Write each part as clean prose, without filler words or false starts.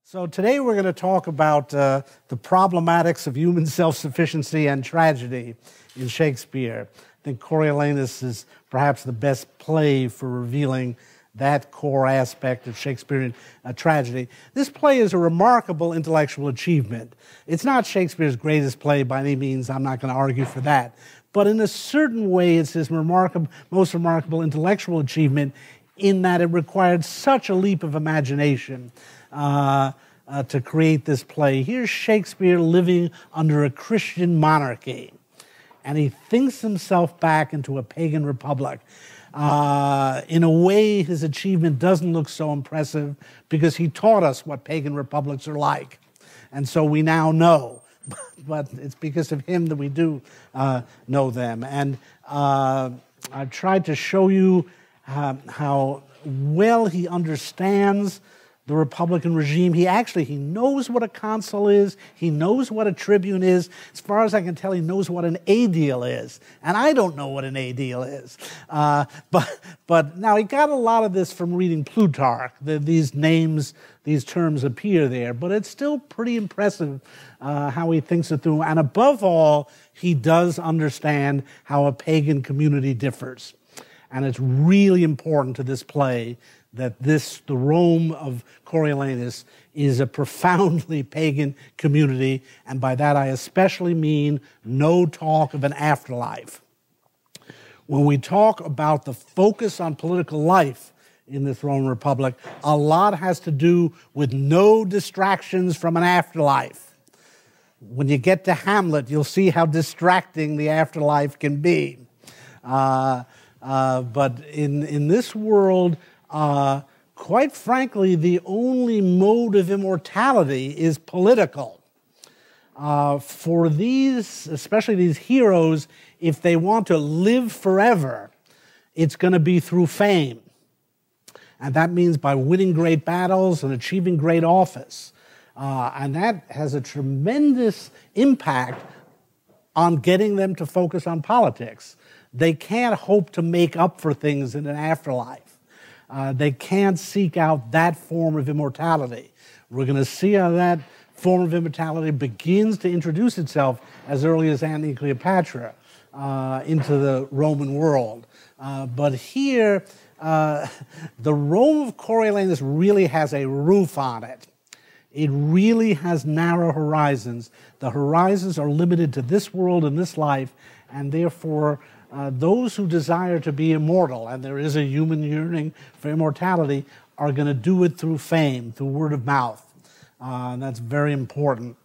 So today we're going to talk about the problematics of human self-sufficiency and tragedy in Shakespeare. I think Coriolanus is perhaps the best play for revealing that core aspect of Shakespearean tragedy. This play is a remarkable intellectual achievement. It's not Shakespeare's greatest play by any means. I'm not going to argue for that. But in a certain way, it's his most remarkable intellectual achievement in that it required such a leap of imagination to create this play. Here's Shakespeare living under a Christian monarchy, and he thinks himself back into a pagan republic. In a way, his achievement doesn't look so impressive because he taught us what pagan republics are like. And so we now know. But it's because of him that we do know them. And I've tried to show you how well he understands the Republican regime. He knows what a consul is. He knows what a tribune is. As far as I can tell, he knows what an aedile is. And I don't know what an aedile is. But now he got a lot of this from reading Plutarch. These names, these terms appear there. But it's still pretty impressive how he thinks it through. And above all, he does understand how a pagan community differs. And it's really important to this play that the Rome of Coriolanus is a profoundly pagan community, and by that I especially mean no talk of an afterlife. When we talk about the focus on political life in this Roman Republic, a lot has to do with no distractions from an afterlife. When you get to Hamlet, you'll see how distracting the afterlife can be. But in this world, quite frankly, the only mode of immortality is political. For these, especially these heroes, if they want to live forever, it's going to be through fame. And that means by winning great battles and achieving great office. And that has a tremendous impact on getting them to focus on politics. They can't hope to make up for things in an afterlife. They can't seek out that form of immortality. We're going to see how that form of immortality begins to introduce itself as early as Antony and Cleopatra into the Roman world. But here, the Rome of Coriolanus really has a roof on it. It really has narrow horizons. The horizons are limited to this world and this life, and therefore those who desire to be immortal, and there is a human yearning for immortality, are going to do it through fame, through word of mouth. And that's very important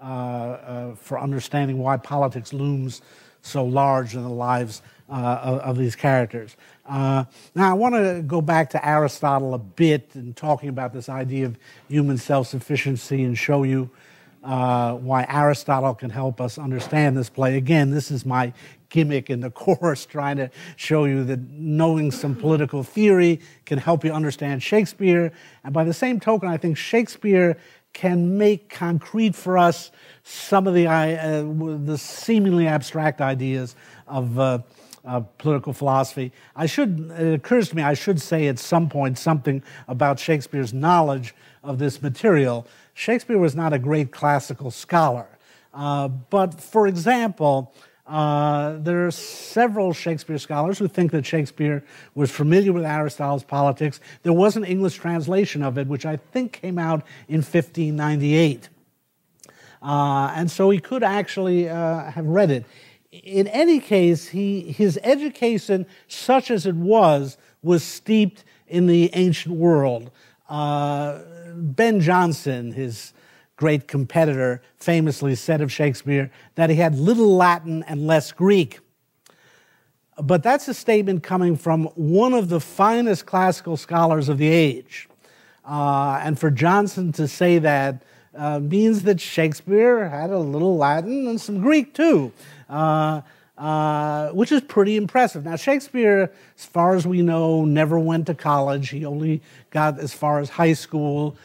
for understanding why politics looms so large in the lives of these characters. Now, I want to go back to Aristotle a bit in talking about this idea of human self-sufficiency and show you why Aristotle can help us understand this play. Again, this is my gimmick in the course, trying to show you that knowing some political theory can help you understand Shakespeare. And by the same token, I think Shakespeare can make concrete for us some of the seemingly abstract ideas of political philosophy. It occurs to me I should say at some point something about Shakespeare's knowledge of this material. Shakespeare was not a great classical scholar. But for example, there are several Shakespeare scholars who think that Shakespeare was familiar with Aristotle's politics. There was an English translation of it, which I think came out in 1598. And so he could actually have read it. In any case, his education, such as it was steeped in the ancient world. Ben Jonson, his great competitor, famously said of Shakespeare that he had little Latin and less Greek. But that's a statement coming from one of the finest classical scholars of the age. And for Jonson to say that means that Shakespeare had a little Latin and some Greek too, which is pretty impressive. Now, Shakespeare, as far as we know, never went to college. He only got as far as high school.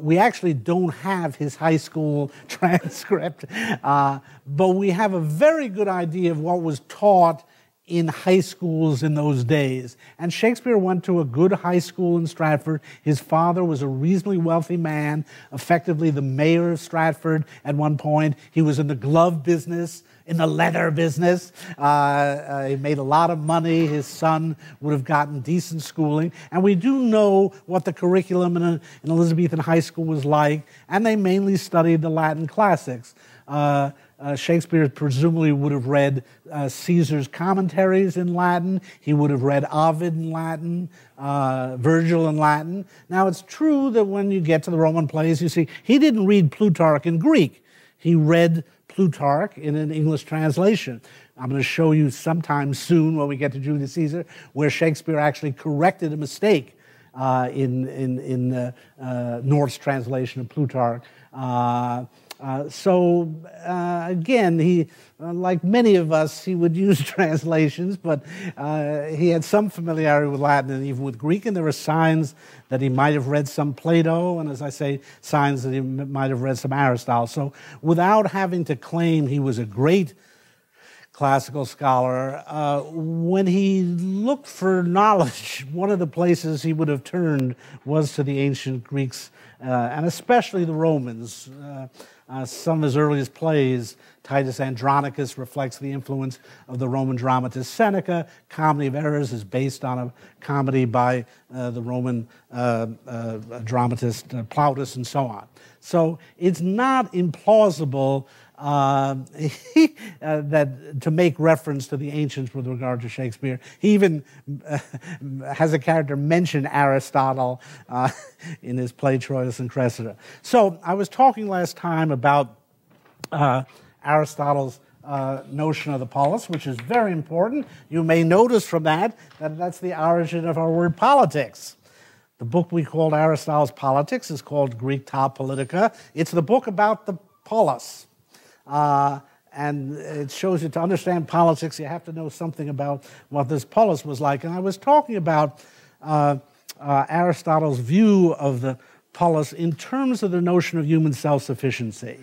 We actually don't have his high school transcript, but we have a very good idea of what was taught in high schools in those days. And Shakespeare went to a good high school in Stratford. His father was a reasonably wealthy man, effectively the mayor of Stratford at one point. He was in the glove business, in the leather business. He made a lot of money. His son would have gotten decent schooling. And we do know what the curriculum in Elizabethan high school was like, and they mainly studied the Latin classics. Shakespeare presumably would have read Caesar's commentaries in Latin. He would have read Ovid in Latin, Virgil in Latin. Now, it's true that when you get to the Roman plays, you see, he didn't read Plutarch in Greek. He read Plutarch in an English translation. I'm going to show you sometime soon when we get to Julius Caesar, where Shakespeare actually corrected a mistake in North's translation of Plutarch. Again, he, like many of us, he would use translations, but he had some familiarity with Latin and even with Greek, and there were signs that he might have read some Plato, and as I say, signs that he might have read some Aristotle. So without having to claim he was a great classical scholar, when he looked for knowledge, one of the places he would have turned was to the ancient Greeks, and especially the Romans. Some of his earliest plays, Titus Andronicus, reflects the influence of the Roman dramatist Seneca. Comedy of Errors is based on a comedy by the Roman dramatist Plautus, and so on. So it's not implausible that to make reference to the ancients with regard to Shakespeare. He even has a character mention Aristotle in his play Troilus and Cressida. So I was talking last time about Aristotle's notion of the polis, which is very important. You may notice from that that's the origin of our word politics. The book we called Aristotle's Politics is called Greek Ta Politica. It's the book about the polis. And it shows you to understand politics, you have to know something about what this polis was like. And I was talking about Aristotle's view of the polis in terms of the notion of human self-sufficiency,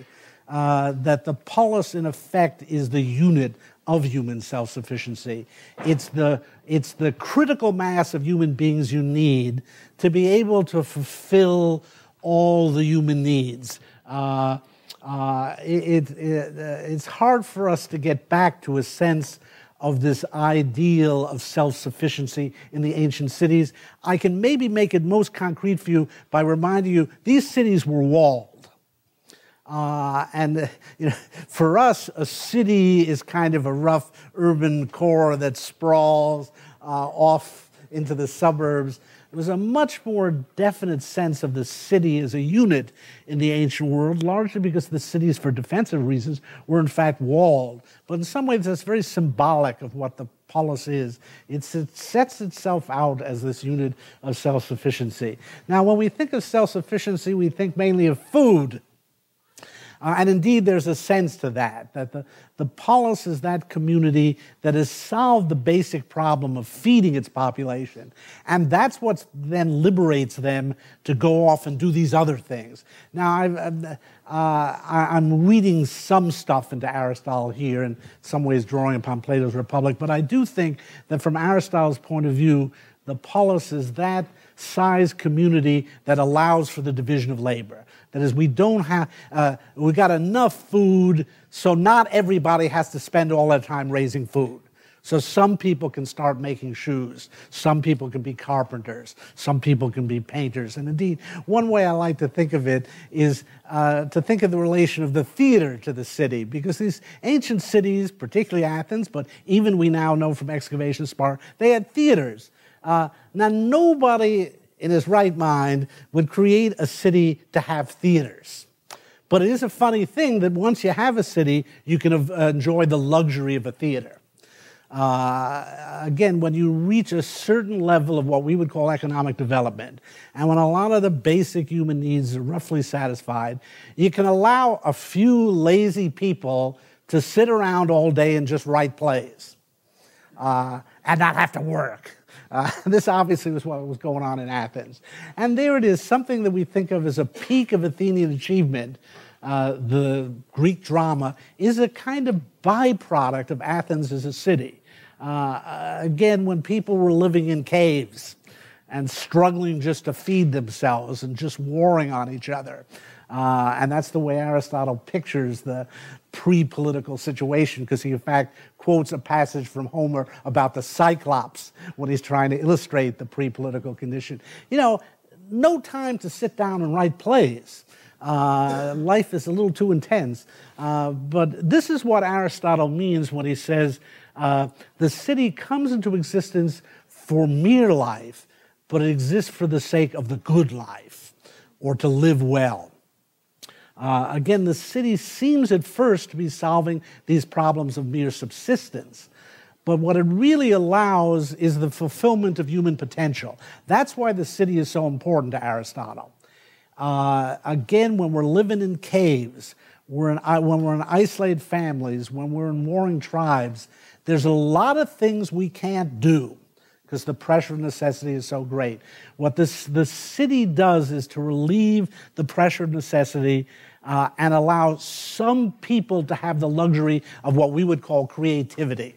that the polis, in effect, is the unit of human self-sufficiency. It's the critical mass of human beings you need to be able to fulfill all the human needs. It's hard for us to get back to a sense of this ideal of self-sufficiency in the ancient cities. I can maybe make it most concrete for you by reminding you these cities were walled. For us, a city is kind of a rough urban core that sprawls off into the suburbs. There was a much more definite sense of the city as a unit in the ancient world, largely because the cities, for defensive reasons, were in fact walled. But in some ways, that's very symbolic of what the polis is. It sets itself out as this unit of self-sufficiency. Now, when we think of self-sufficiency, we think mainly of food. And indeed, there's a sense to that the polis is that community that has solved the basic problem of feeding its population. And that's what then liberates them to go off and do these other things. Now, I'm reading some stuff into Aristotle here, in some ways drawing upon Plato's Republic, but I do think that from Aristotle's point of view, the polis is that size community that allows for the division of labor. That is, we got enough food, so not everybody has to spend all their time raising food. So some people can start making shoes. Some people can be carpenters. Some people can be painters. And indeed, one way I like to think of it is to think of the relation of the theater to the city, because these ancient cities, particularly Athens, but even we now know from excavation Sparta, they had theaters. Now, nobody in his right mind would create a city to have theaters. But it is a funny thing that once you have a city, you can enjoy the luxury of a theater. Again, when you reach a certain level of what we would call economic development, and when a lot of the basic human needs are roughly satisfied, you can allow a few lazy people to sit around all day and just write plays and not have to work. This obviously was what was going on in Athens. And there it is, something that we think of as a peak of Athenian achievement. The Greek drama is a kind of byproduct of Athens as a city. Again, when people were living in caves and struggling just to feed themselves and just warring on each other. And that's the way Aristotle pictures the pre-political situation, because he, in fact, quotes a passage from Homer about the Cyclops when he's trying to illustrate the pre-political condition. You know, no time to sit down and write plays. Life is a little too intense. But this is what Aristotle means when he says the city comes into existence for mere life, but it exists for the sake of the good life, or to live well. Again, the city seems at first to be solving these problems of mere subsistence, but what it really allows is the fulfillment of human potential. That's why the city is so important to Aristotle. Again, when we're living in caves, when we're in isolated families, when we're in warring tribes, there's a lot of things we can't do because the pressure of necessity is so great. What the city does is to relieve the pressure of necessity and allow some people to have the luxury of what we would call creativity.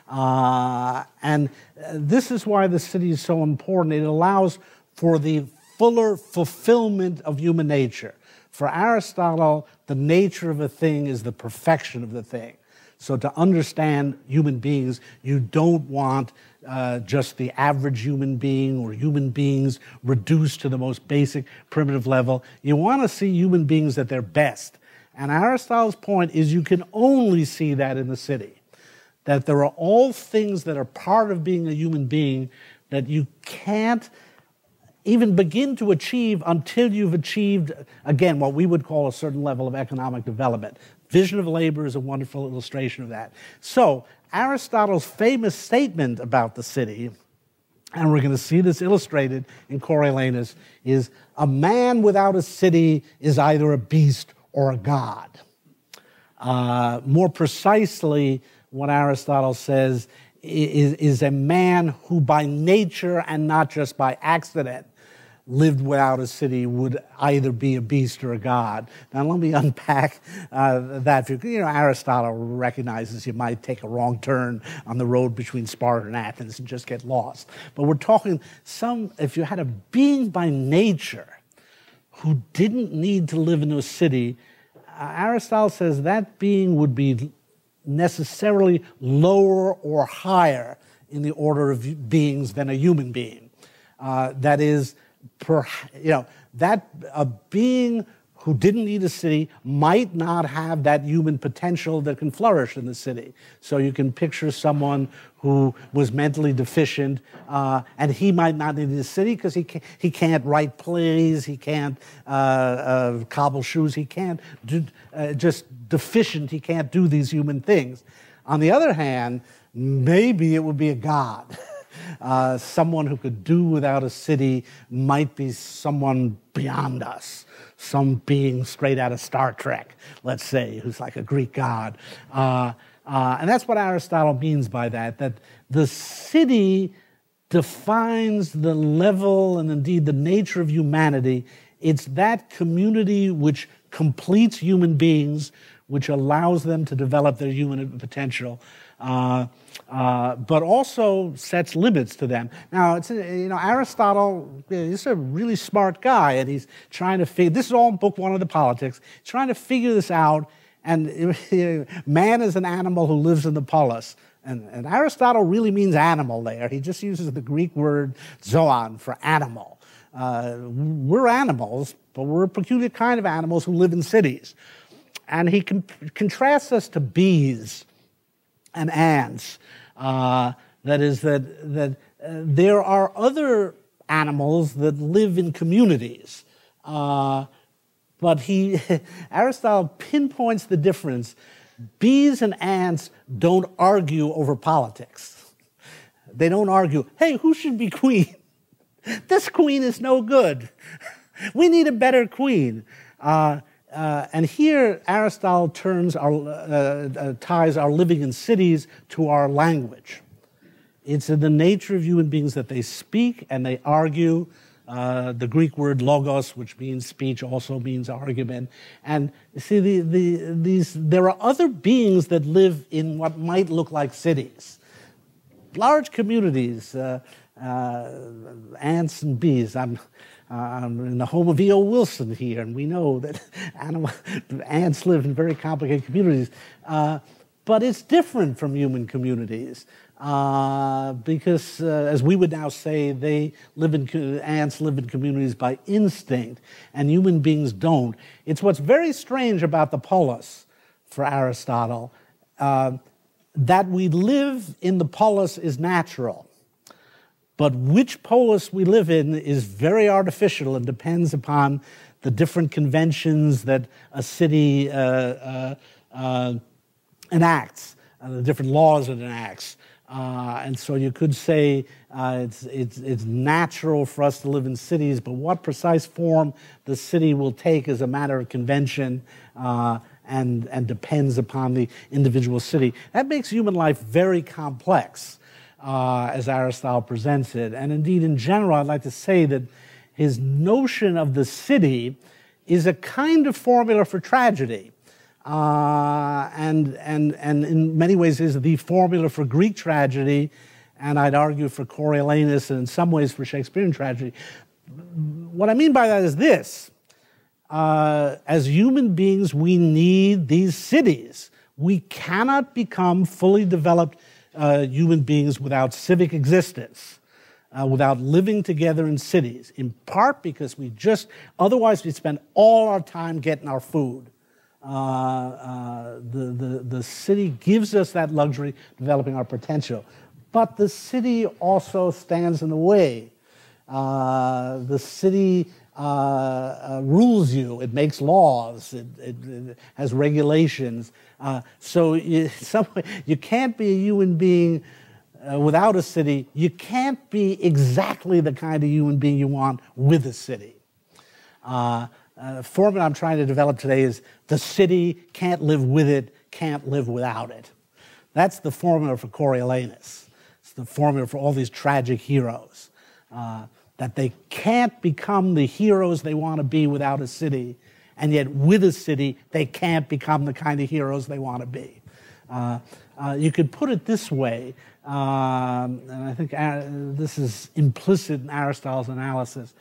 And this is why the city is so important. It allows for the fuller fulfillment of human nature. For Aristotle, the nature of a thing is the perfection of the thing. So to understand human beings, you don't want just the average human being or human beings reduced to the most basic primitive level. You want to see human beings at their best. And Aristotle's point is you can only see that in the city. That there are all things that are part of being a human being that you can't even begin to achieve until you've achieved, again, what we would call a certain level of economic development. Vision of labor is a wonderful illustration of that. So Aristotle's famous statement about the city, and we're going to see this illustrated in Coriolanus, is a man without a city is either a beast or a god. More precisely, what Aristotle says is a man who by nature and not just by accident lived without a city would either be a beast or a god. Now let me unpack that. You know, Aristotle recognizes you might take a wrong turn on the road between Sparta and Athens and just get lost. But we're talking if you had a being by nature who didn't need to live in a city, Aristotle says that being would be necessarily lower or higher in the order of beings than a human being. That is, that a being who didn't need a city might not have that human potential that can flourish in the city. So you can picture someone who was mentally deficient, and he might not need a city because he can't write plays, he can't cobble shoes, he can't do, just deficient, he can't do these human things. On the other hand, maybe it would be a god. Someone who could do without a city might be someone beyond us, some being straight out of Star Trek, let's say, who's like a Greek god. And that's what Aristotle means by that the city defines the level and indeed the nature of humanity. It's that community which completes human beings, which allows them to develop their human potential. But also sets limits to them. Now, Aristotle is a really smart guy, and he's trying to figure, this is all in Book 1 of the Politics, he's trying to figure this out, and man is an animal who lives in the polis. And Aristotle really means animal there. He just uses the Greek word zoon for animal. We're animals, but we're a peculiar kind of animals who live in cities. And he contrasts us to bees and ants. That is, that there are other animals that live in communities. But Aristotle pinpoints the difference. Bees and ants don't argue over politics. They don't argue, hey, who should be queen? This queen is no good. We need a better queen. And here Aristotle ties our living in cities to our language. It's in the nature of human beings that they speak and they argue. The Greek word logos, which means speech, also means argument. And you see, there are other beings that live in what might look like cities. large communities, ants and bees. I'm in the home of E.O. Wilson here, and we know that ants live in very complicated communities. But it's different from human communities because, as we would now say, ants live in communities by instinct, and human beings don't. It's what's very strange about the polis for Aristotle. That we live in the polis is natural, but which polis we live in is very artificial and depends upon the different conventions that a city enacts, the different laws it enacts. And so you could say it's natural for us to live in cities, but what precise form the city will take is a matter of convention and depends upon the individual city. That makes human life very complex, as Aristotle presents it. And indeed, in general, I'd like to say that his notion of the city is a kind of formula for tragedy. And in many ways is the formula for Greek tragedy, and I'd argue for Coriolanus, and in some ways for Shakespearean tragedy. What I mean by that is this. As human beings, we need these cities. We cannot become fully developed human beings without civic existence, without living together in cities, in part because otherwise we'd spend all our time getting our food. The city gives us that luxury, developing our potential. But the city also stands in the way. The city rules you. It makes laws. It has regulations. So you can't be a human being without a city. You can't be exactly the kind of human being you want with a city. The formula I'm trying to develop today is the city can't live with it, can't live without it. That's the formula for Coriolanus. It's the formula for all these tragic heroes. That they can't become the heroes they want to be without a city, and yet with a city, they can't become the kind of heroes they want to be. You could put it this way, and I think this is implicit in Aristotle's analysis.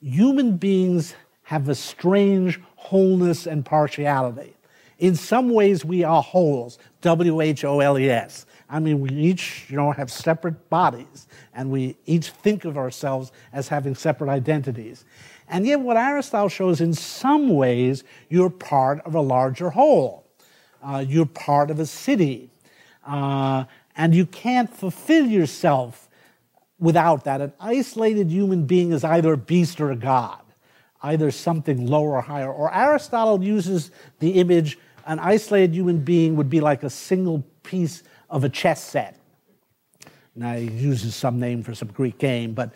Human beings have a strange wholeness and partiality. In some ways, we are wholes, W-H-O-L-E-S. I mean, we each, have separate bodies, and we each think of ourselves as having separate identities. And yet what Aristotle shows, in some ways, you're part of a larger whole. You're part of a city. And you can't fulfill yourself without that. An isolated human being is either a beast or a god, either something lower or higher. Or Aristotle uses the image, an isolated human being would be like a single piece of a chess set. Now, he uses some name for some Greek game, but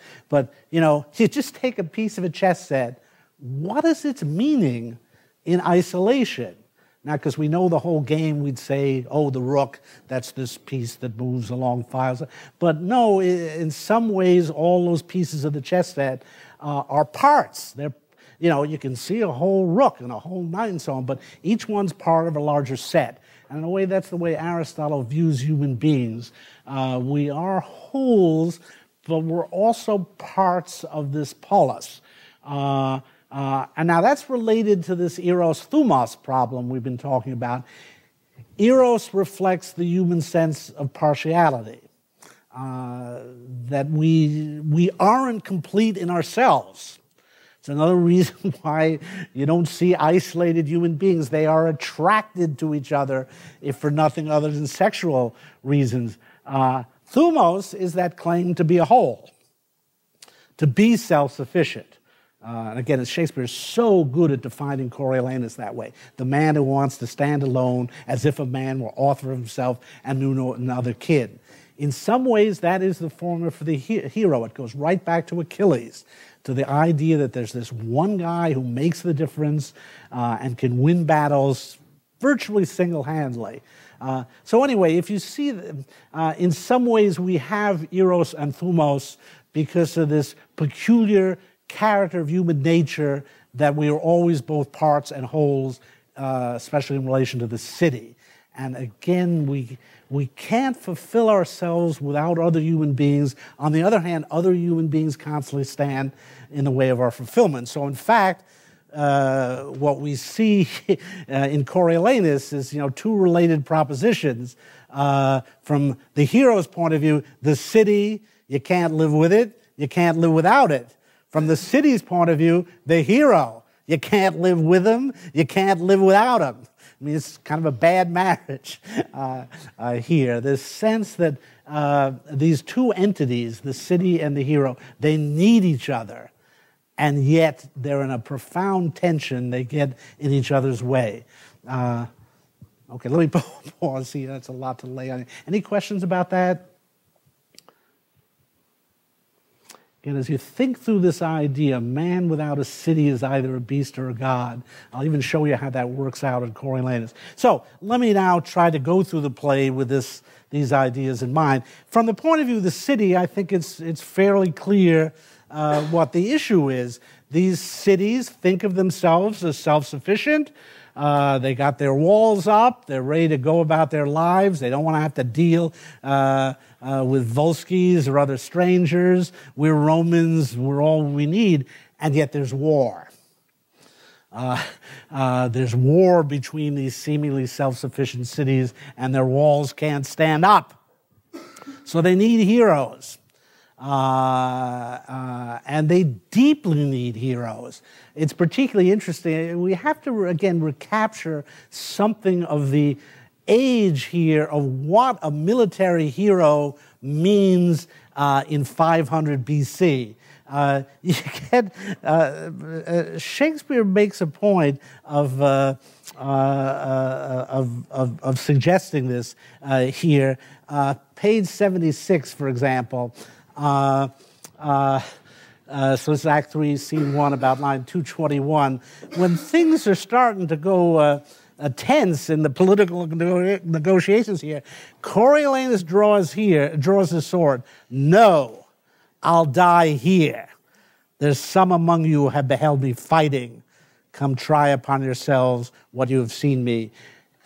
you just take a piece of a chess set. What is its meaning in isolation? Now, because we know the whole game, we'd say, oh, the rook, that's this piece that moves along files. But no, in some ways, all those pieces of the chess set are parts. They're, you can see a whole rook and a whole knight and so on, but each one's part of a larger set. And in a way, that's the way Aristotle views human beings. We are wholes, but we're also parts of this polis. And now that's related to this eros-thumos problem we've been talking about. Eros reflects the human sense of partiality, that we aren't complete in ourselves. It's another reason why you don't see isolated human beings. They are attracted to each other, if for nothing other than sexual reasons. Thumos is that claim to be a whole, to be self-sufficient. And again, Shakespeare is so good at defining Coriolanus that way. The man who wants to stand alone as if a man were author of himself and knew no other kin. In some ways, that is the formula for the hero. It goes right back to Achilles, to the idea that there's this one guy who makes the difference and can win battles virtually single-handedly. So anyway, if you see, in some ways we have eros and thumos because of this peculiar character of human nature that we are always both parts and wholes, especially in relation to the city. And again, we can't fulfill ourselves without other human beings. On the other hand, other human beings constantly stand in the way of our fulfillment. So in fact, what we see in Coriolanus is, two related propositions. From the hero's point of view, the city, you can't live with it, you can't live without it. From the city's point of view, the hero, you can't live with him, you can't live without him. I mean, it's kind of a bad marriage here. This sense that these two entities, the city and the hero, they need each other. And yet they're in a profound tension. They get in each other's way. Okay, let me pause here. That's a lot to lay on you. Any questions about that? Again, as you think through this idea, man without a city is either a beast or a god. I'll even show you how that works out in Coriolanus. So let me now try to go through the play with these ideas in mind. From the point of view of the city, I think it's fairly clear what the issue is. These cities think of themselves as self-sufficient. They got their walls up. They're ready to go about their lives. They don't want to have to deal with Volskis or other strangers. We're Romans. We're all we need. And yet there's war. There's war between these seemingly self-sufficient cities, and their walls can't stand up. So they need heroes. And they deeply need heroes. It's particularly interesting. We have to, again, recapture something of the age here of what a military hero means in 500 BC. Shakespeare makes a point of suggesting this here. Page 76, for example. So this is Act 3, Scene 1, about line 221. When things are starting to go tense in the political negotiations here, Coriolanus draws his sword. No, I'll die here. There's some among you who have beheld me fighting. Come try upon yourselves what you have seen me.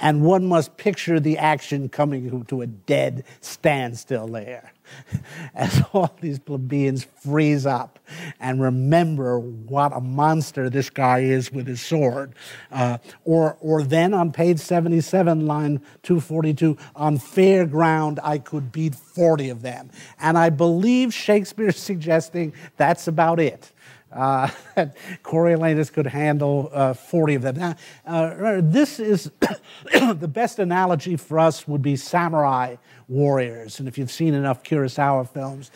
And one must picture the action coming to a dead standstill there, as all these plebeians freeze up and remember what a monster this guy is with his sword. Or then on page 77, line 242, on fair ground I could beat 40 of them. And I believe Shakespeare's suggesting that's about it. Coriolanus could handle 40 of them. Now, this is the best analogy for us would be samurai warriors. And if you've seen enough Kurosawa films,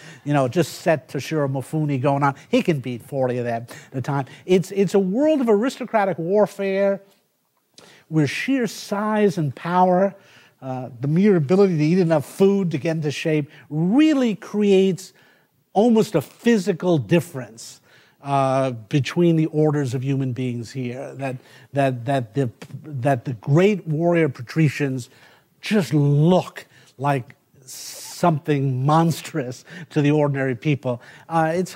just set Toshiro Mifune going on, he can beat 40 of them at a time. It's a world of aristocratic warfare where sheer size and power, the mere ability to eat enough food to get into shape, really creates almost a physical difference between the orders of human beings here, that the great warrior patricians just look like something monstrous to the ordinary people. It's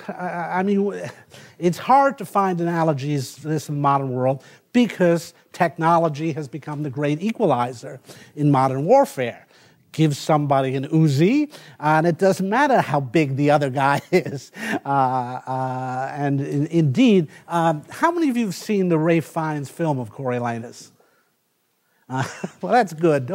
hard to find analogies to this in the modern world because technology has become the great equalizer in modern warfare. Give somebody an Uzi, and it doesn't matter how big the other guy is. And indeed, how many of you have seen the Ralph Fiennes film of Coriolanus? Well, that's good.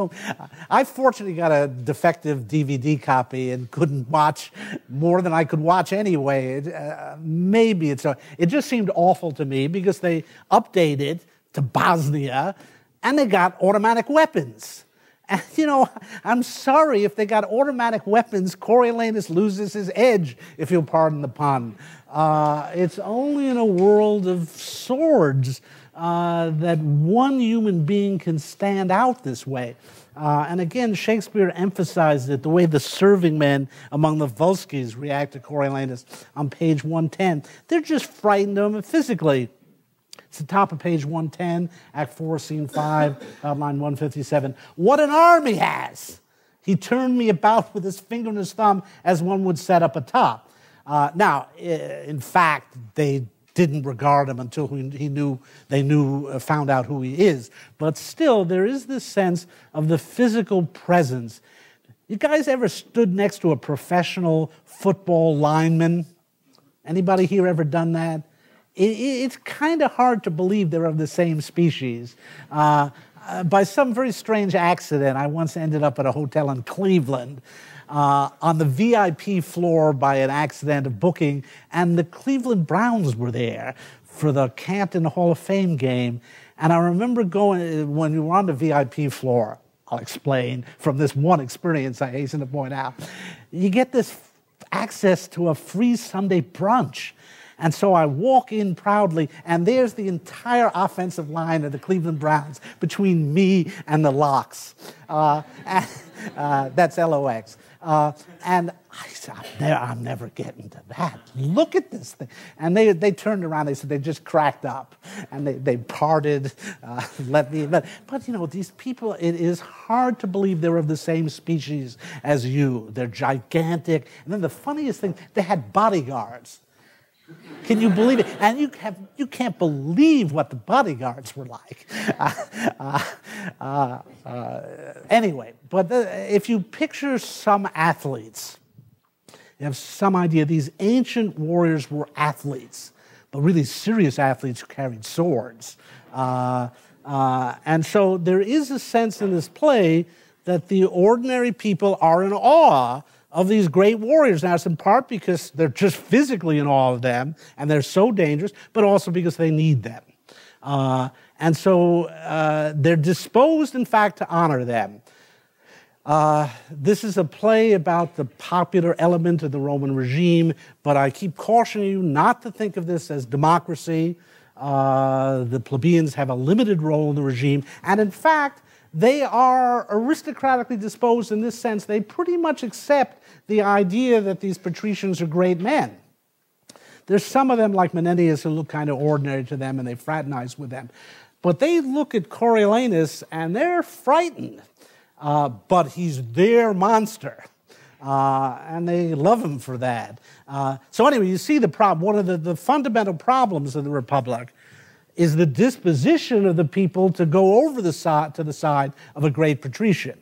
I fortunately got a defective DVD copy and couldn't watch more than I could watch anyway. It just seemed awful to me because they updated to Bosnia, and they got automatic weapons. And, I'm sorry, if they got automatic weapons, Coriolanus loses his edge, if you'll pardon the pun. It's only in a world of swords that one human being can stand out this way. And again, Shakespeare emphasized it, the way the serving men among the Volskis react to Coriolanus on page 110. They're just frightened of him physically. It's the top of page 110, Act 4, Scene 5, line 157. What an arm he has! He turned me about with his finger and his thumb as one would set up a top. Now, in fact, they didn't regard him until they found out who he is. But still, there is this sense of the physical presence. You guys ever stood next to a professional football lineman? Anybody here ever done that? It's kind of hard to believe they're of the same species. By some very strange accident, I once ended up at a hotel in Cleveland on the VIP floor by an accident of booking, and the Cleveland Browns were there for the Canton Hall of Fame game. And I remember going, when we were on the VIP floor, I'll explain from this one experience I hasten to point out, you get this access to a free Sunday brunch. And so I walk in proudly, and there's the entire offensive line of the Cleveland Browns between me and the Locks. That's LOX. And I said, I'm never getting to that. Look at this thing. And they turned around, they said they just cracked up. And they parted, let me. But, you know, these people, it is hard to believe they're of the same species as you. They're gigantic. And then the funniest thing, they had bodyguards. Can you believe it? And you can't believe what the bodyguards were like. Anyway, but if you picture some athletes, you have some idea these ancient warriors were athletes, but really serious athletes who carried swords. And so there is a sense in this play that the ordinary people are in awe of these great warriors. Now, it's in part because they're just physically in awe of them, and they're so dangerous, but also because they need them. And so they're disposed, in fact, to honor them. This is a play about the popular element of the Roman regime, but I keep cautioning you not to think of this as democracy. The plebeians have a limited role in the regime, and in fact, they are aristocratically disposed in this sense. They pretty much accept the idea that these patricians are great men. There's some of them, like Menenius, who look kind of ordinary to them, and they fraternize with them. But they look at Coriolanus, and they're frightened. But he's their monster. And they love him for that. So anyway, you see the problem. One of the fundamental problems of the Republic is the disposition of the people to go over to the side of a great patrician,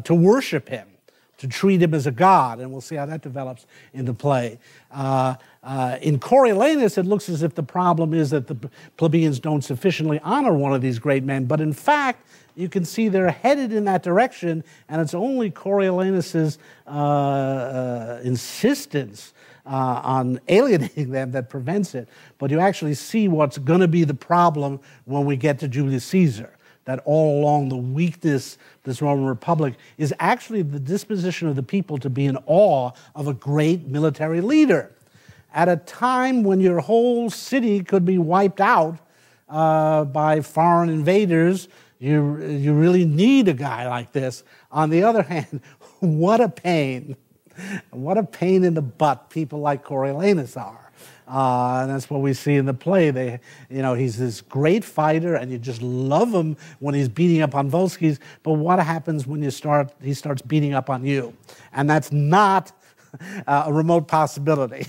to worship him, to treat him as a god, and we'll see how that develops in the play. In Coriolanus, it looks as if the problem is that the plebeians don't sufficiently honor one of these great men, but in fact, you can see they're headed in that direction, and it's only Coriolanus's insistence on alienating them that prevents it. But you actually see what's going to be the problem when we get to Julius Caesar, that all along the weakness of this Roman Republic is actually the disposition of the people to be in awe of a great military leader. At a time when your whole city could be wiped out by foreign invaders, you really need a guy like this. On the other hand, what a pain. What a pain in the butt people like Coriolanus are. And that's what we see in the play. He's this great fighter, and you just love him when he's beating up on Volsces. But what happens when he starts beating up on you? And that's not a remote possibility.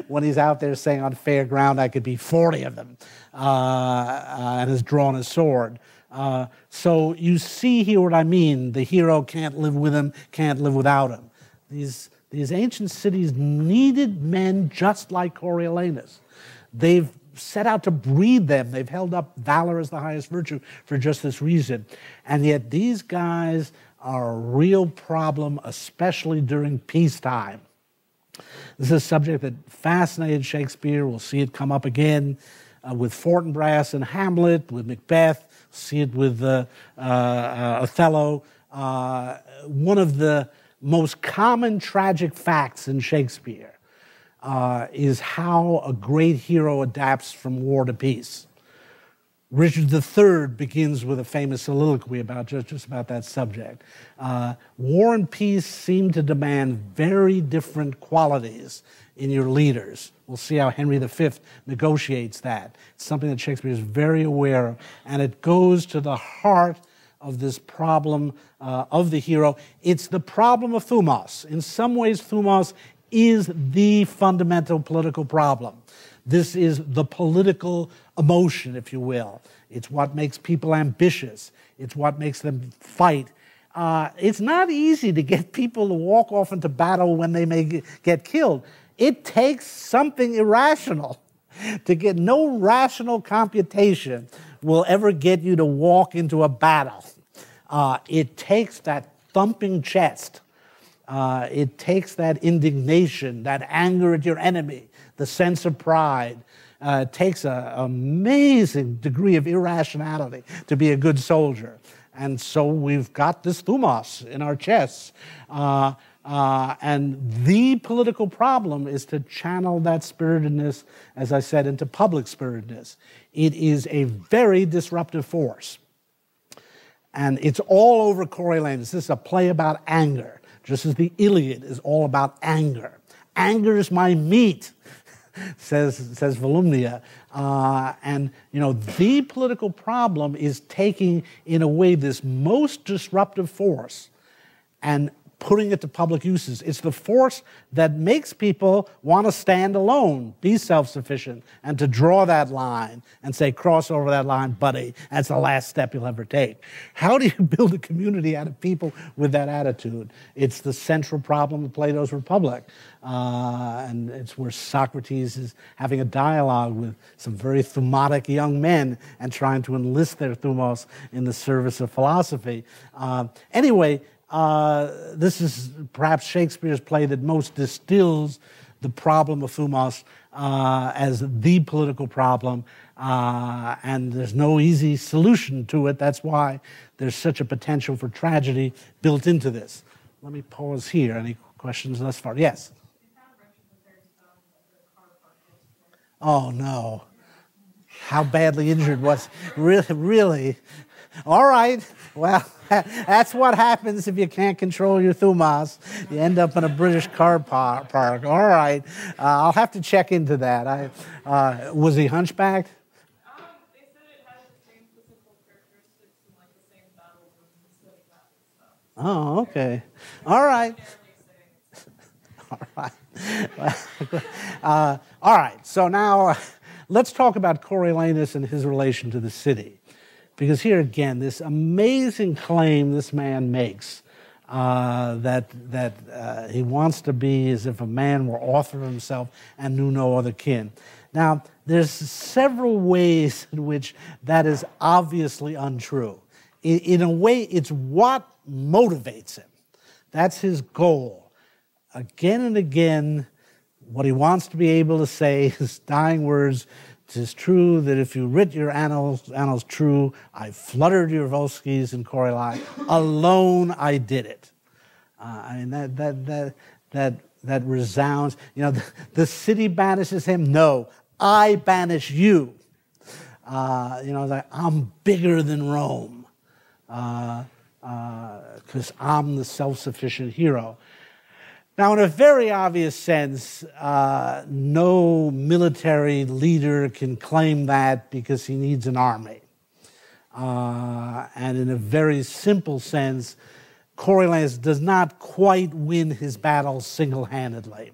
When he's out there saying, on fair ground, I could beat 40 of them, and has drawn a sword. So you see here what I mean. The hero can't live with him, can't live without him. These ancient cities needed men just like Coriolanus. They've set out to breed them. They've held up valor as the highest virtue for just this reason. And yet these guys are a real problem, especially during peacetime. This is a subject that fascinated Shakespeare. We'll see it come up again with Fortinbras and Hamlet, with Macbeth. See it with Othello. One of the most common tragic facts in Shakespeare is how a great hero adapts from war to peace. Richard III begins with a famous soliloquy about just about that subject. War and peace seem to demand very different qualities in your leaders. We'll see how Henry V negotiates that. It's something that Shakespeare is very aware of, and it goes to the heart of this problem of the hero. It's the problem of thumos. In some ways, thumos is the fundamental political problem. This is the political emotion, if you will. It's what makes people ambitious. It's what makes them fight. It's not easy to get people to walk off into battle when they may get killed. It takes something irrational to get. No rational computation will ever get you to walk into a battle. It takes that thumping chest. It takes that indignation, that anger at your enemy, the sense of pride. It takes an amazing degree of irrationality to be a good soldier. And so we've got this thumos in our chests. And the political problem is to channel that spiritedness, as I said, into public spiritedness. It is a very disruptive force. And it's all over Coriolanus. This is a play about anger, just as the Iliad is all about anger. Anger is my meat, says Volumnia. And, you know, the political problem is taking, in a way, this most disruptive force and putting it to public uses. It's the force that makes people want to stand alone, be self-sufficient, and to draw that line and say, cross over that line, buddy. That's the last step you'll ever take. How do you build a community out of people with that attitude? It's the central problem of Plato's Republic. And it's where Socrates is having a dialogue with some very thumotic young men and trying to enlist their thumos in the service of philosophy. Anyway, this is perhaps Shakespeare's play that most distills the problem of thumos as the political problem, and there's no easy solution to it. That's why there's such a potential for tragedy built into this. Let me pause here. Any questions thus far? Yes? Oh, no. How badly injured was... Really? All right. Well, that's what happens if you can't control your thumos. You end up in a British car park. All right. I'll have to check into that. Was he hunchbacked? They said it had the same physical characteristics and like the same battles and study stuff. Oh, okay. All right. All right. All right. So now let's talk about Coriolanus and his relation to the city. Because here again, this amazing claim this man makes that he wants to be as if a man were author of himself and knew no other kin. Now, there's several ways in which that is obviously untrue. In a way, it's what motivates him. That's his goal. Again and again, what he wants to be able to say, his dying words, "'Tis true that if you writ your annals true, I fluttered your Volskis in Coriolanus. Alone I did it." I mean, that resounds. You know, the city banishes him. No, I banish you. You know, like, I'm bigger than Rome because I'm the self-sufficient hero. Now, in a very obvious sense, no military leader can claim that because he needs an army. And in a very simple sense, Coriolanus does not quite win his battles single-handedly.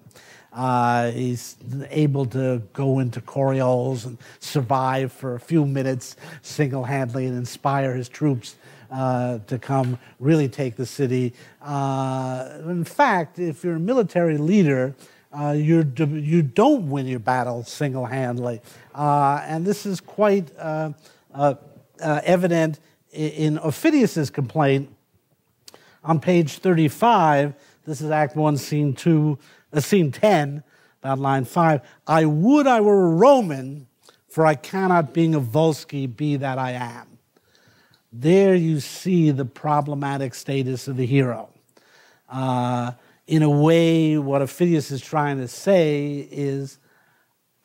He's able to go into Coriolis and survive for a few minutes single-handedly and inspire his troops to come really take the city. In fact, if you're a military leader, you don't win your battle single-handedly. And this is quite evident in Ophidius's complaint on page 35. This is Act 1, Scene 10, about line 5. "I would I were a Roman, for I cannot, being a Volsci, be that I am." There you see the problematic status of the hero. In a way, what Ophidius is trying to say is,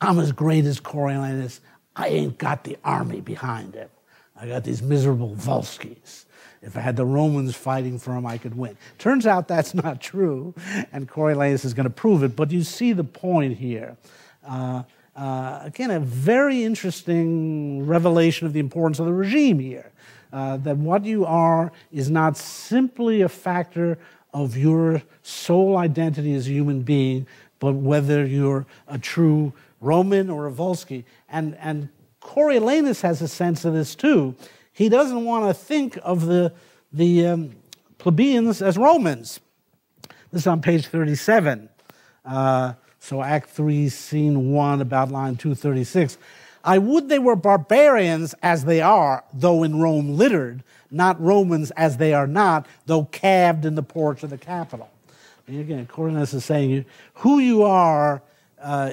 I'm as great as Coriolanus. I ain't got the army behind it. I got these miserable Volskis. If I had the Romans fighting for him, I could win. Turns out that's not true, and Coriolanus is going to prove it, but you see the point here. Again, a very interesting revelation of the importance of the regime here. That what you are is not simply a factor of your sole identity as a human being, but whether you're a true Roman or a Volsci. And Coriolanus has a sense of this too. He doesn't want to think of the plebeians as Romans. This is on page 37. So Act 3, Scene 1, about line 236. I would they were barbarians as they are, though in Rome littered, not Romans as they are not, though calved in the porch of the Capitol. And again, Coriolanus is saying who you are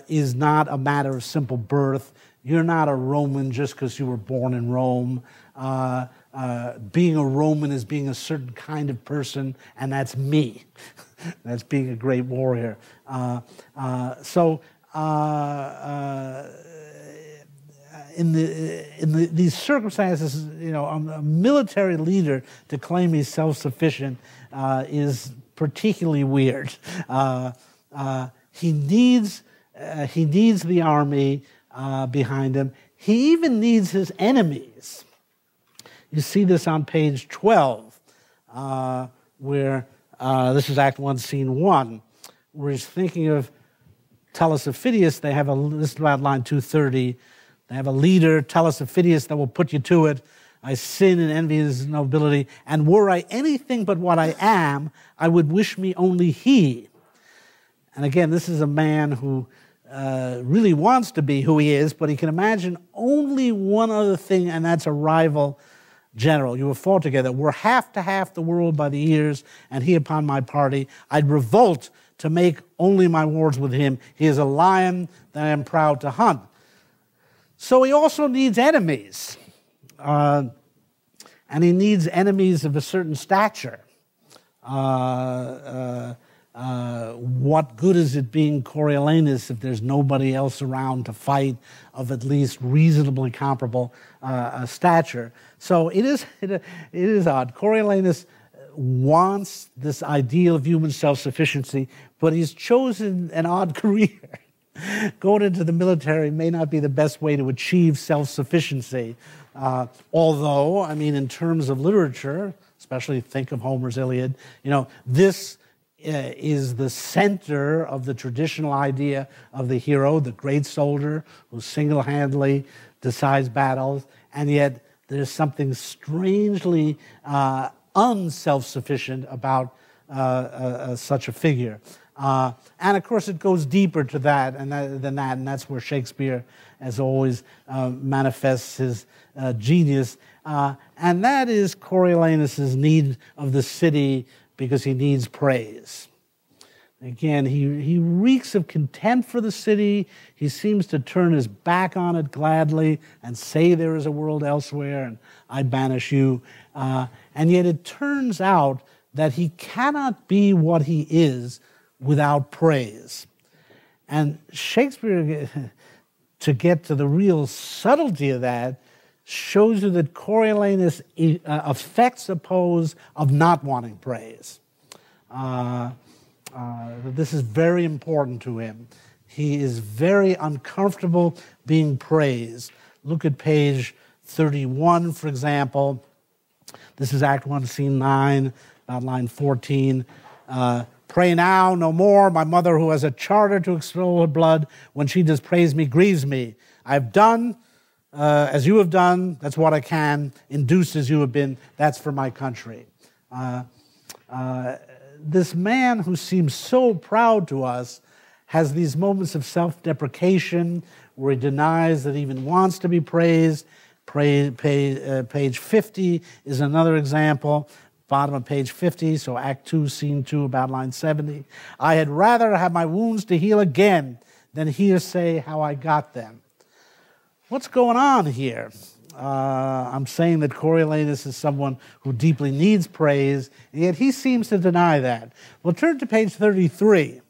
is not a matter of simple birth. You're not a Roman just because you were born in Rome. Being a Roman is being a certain kind of person, and that's me. That's being a great warrior. In these circumstances, a military leader to claim he's self-sufficient is particularly weird. He needs the army behind him. He even needs his enemies. You see this on page 12, where this is Act 1, Scene 1, where he's thinking of Tullus Aufidius. This is about line 230. They have a leader, Tullus Aufidius, that will put you to it. I sin and envy his nobility, and were I anything but what I am, I would wish me only he. And again, this is a man who really wants to be who he is, but he can imagine only one other thing, and that's a rival general. You have fought together. We're half to half the world by the ears, and he upon my party. I'd revolt to make only my wars with him. He is a lion that I am proud to hunt. So he also needs enemies, and he needs enemies of a certain stature. What good is it being Coriolanus if there's nobody else around to fight of at least reasonably comparable stature? So it is odd. Coriolanus wants this ideal of human self-sufficiency, but he's chosen an odd career. Going into the military may not be the best way to achieve self-sufficiency. Although, I mean, in terms of literature, especially think of Homer's Iliad, this is the center of the traditional idea of the hero, the great soldier who single-handedly decides battles, and yet there's something strangely unself-sufficient about such a figure. And of course, it goes deeper to that than that, and that's where Shakespeare, as always, manifests his genius. And that is Coriolanus' need of the city because he needs praise. Again, he reeks of contempt for the city. He seems to turn his back on it gladly and say there is a world elsewhere and I banish you. And yet it turns out that he cannot be what he is without praise. And Shakespeare, to get to the real subtlety of that, shows you that Coriolanus affects a pose of not wanting praise. This is very important to him. He is very uncomfortable being praised. Look at page 31, for example. This is Act 1, Scene 9, about line 14. Pray now, no more. My mother, who has a charter to extol her blood, when she does praise me, grieves me. I've done as you have done. That's what I can. Induced as you have been. That's for my country. This man who seems so proud to us has these moments of self-deprecation where he denies that he even wants to be praised. Page 50 is another example. Bottom of page 50, so Act 2, Scene 2, about line 70. I had rather have my wounds to heal again than hear say how I got them. What's going on here? I'm saying that Coriolanus is someone who deeply needs praise, and yet he seems to deny that. Well, turn to page 33,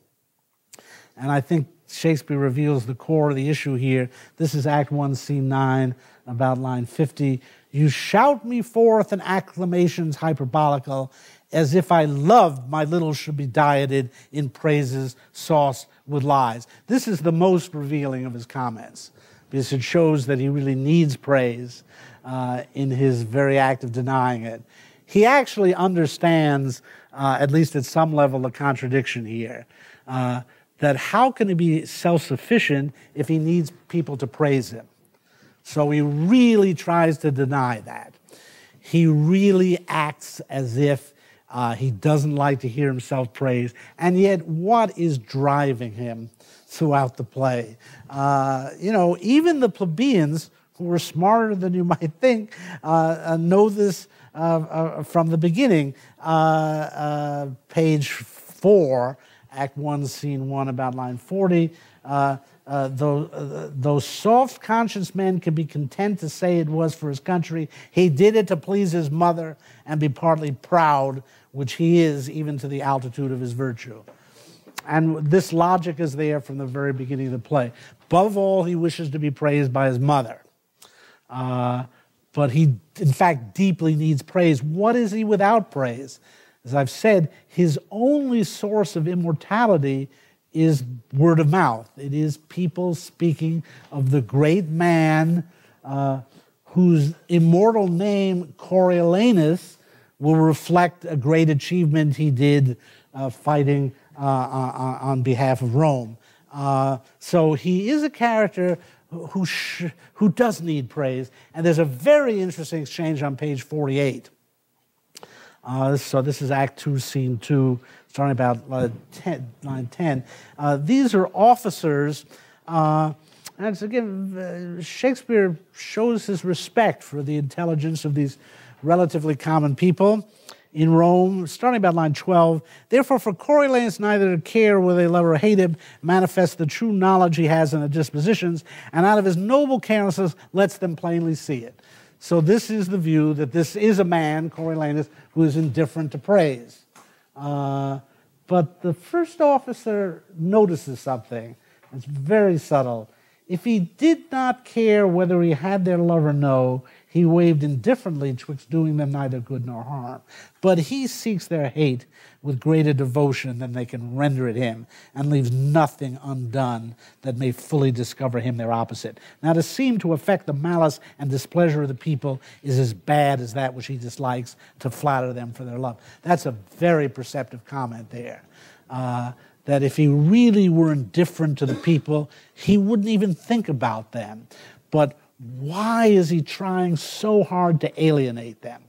and I think Shakespeare reveals the core of the issue here. This is Act 1, Scene 9, about line 50. You shout me forth in acclamations hyperbolical, as if I loved my little should be dieted in praises sauced with lies. This is the most revealing of his comments, because it shows that he really needs praise in his very act of denying it. he actually understands, at least at some level, the contradiction here. That how can he be self-sufficient if he needs people to praise him? So he really tries to deny that. He really acts as if he doesn't like to hear himself praised. And yet, what is driving him throughout the play? Even the plebeians, who are smarter than you might think, know this from the beginning. Page 4, Act 1, Scene 1, about line 40. Those soft-conscious men can be content to say it was for his country. He did it to please his mother and be partly proud, which he is even to the altitude of his virtue. And this logic is there from the very beginning of the play. Above all, he wishes to be praised by his mother. But he, in fact, deeply needs praise. What is he without praise? As I've said, his only source of immortality is word of mouth. It is people speaking of the great man whose immortal name, Coriolanus, will reflect a great achievement he did fighting on behalf of Rome. So he is a character who does need praise. And there's a very interesting exchange on page 48. So this is Act 2, Scene 2, starting about line 10. These are officers, and it's, again, Shakespeare shows his respect for the intelligence of these relatively common people in Rome, starting about line 12. Therefore, for Coriolanus neither to care whether they love or hate him, manifests the true knowledge he has in the dispositions, and out of his noble carelessness lets them plainly see it. So this is the view that this is a man, Coriolanus, who is indifferent to praise. But the first officer notices something. It's very subtle. If he did not care whether he had their love or no, he waved indifferently twixt doing them neither good nor harm. But he seeks their hate with greater devotion than they can render it him, and leaves nothing undone that may fully discover him their opposite. Now, to seem to affect the malice and displeasure of the people is as bad as that which he dislikes to flatter them for their love. That's a very perceptive comment there. That if he really were indifferent to the people, he wouldn't even think about them. But why is he trying so hard to alienate them?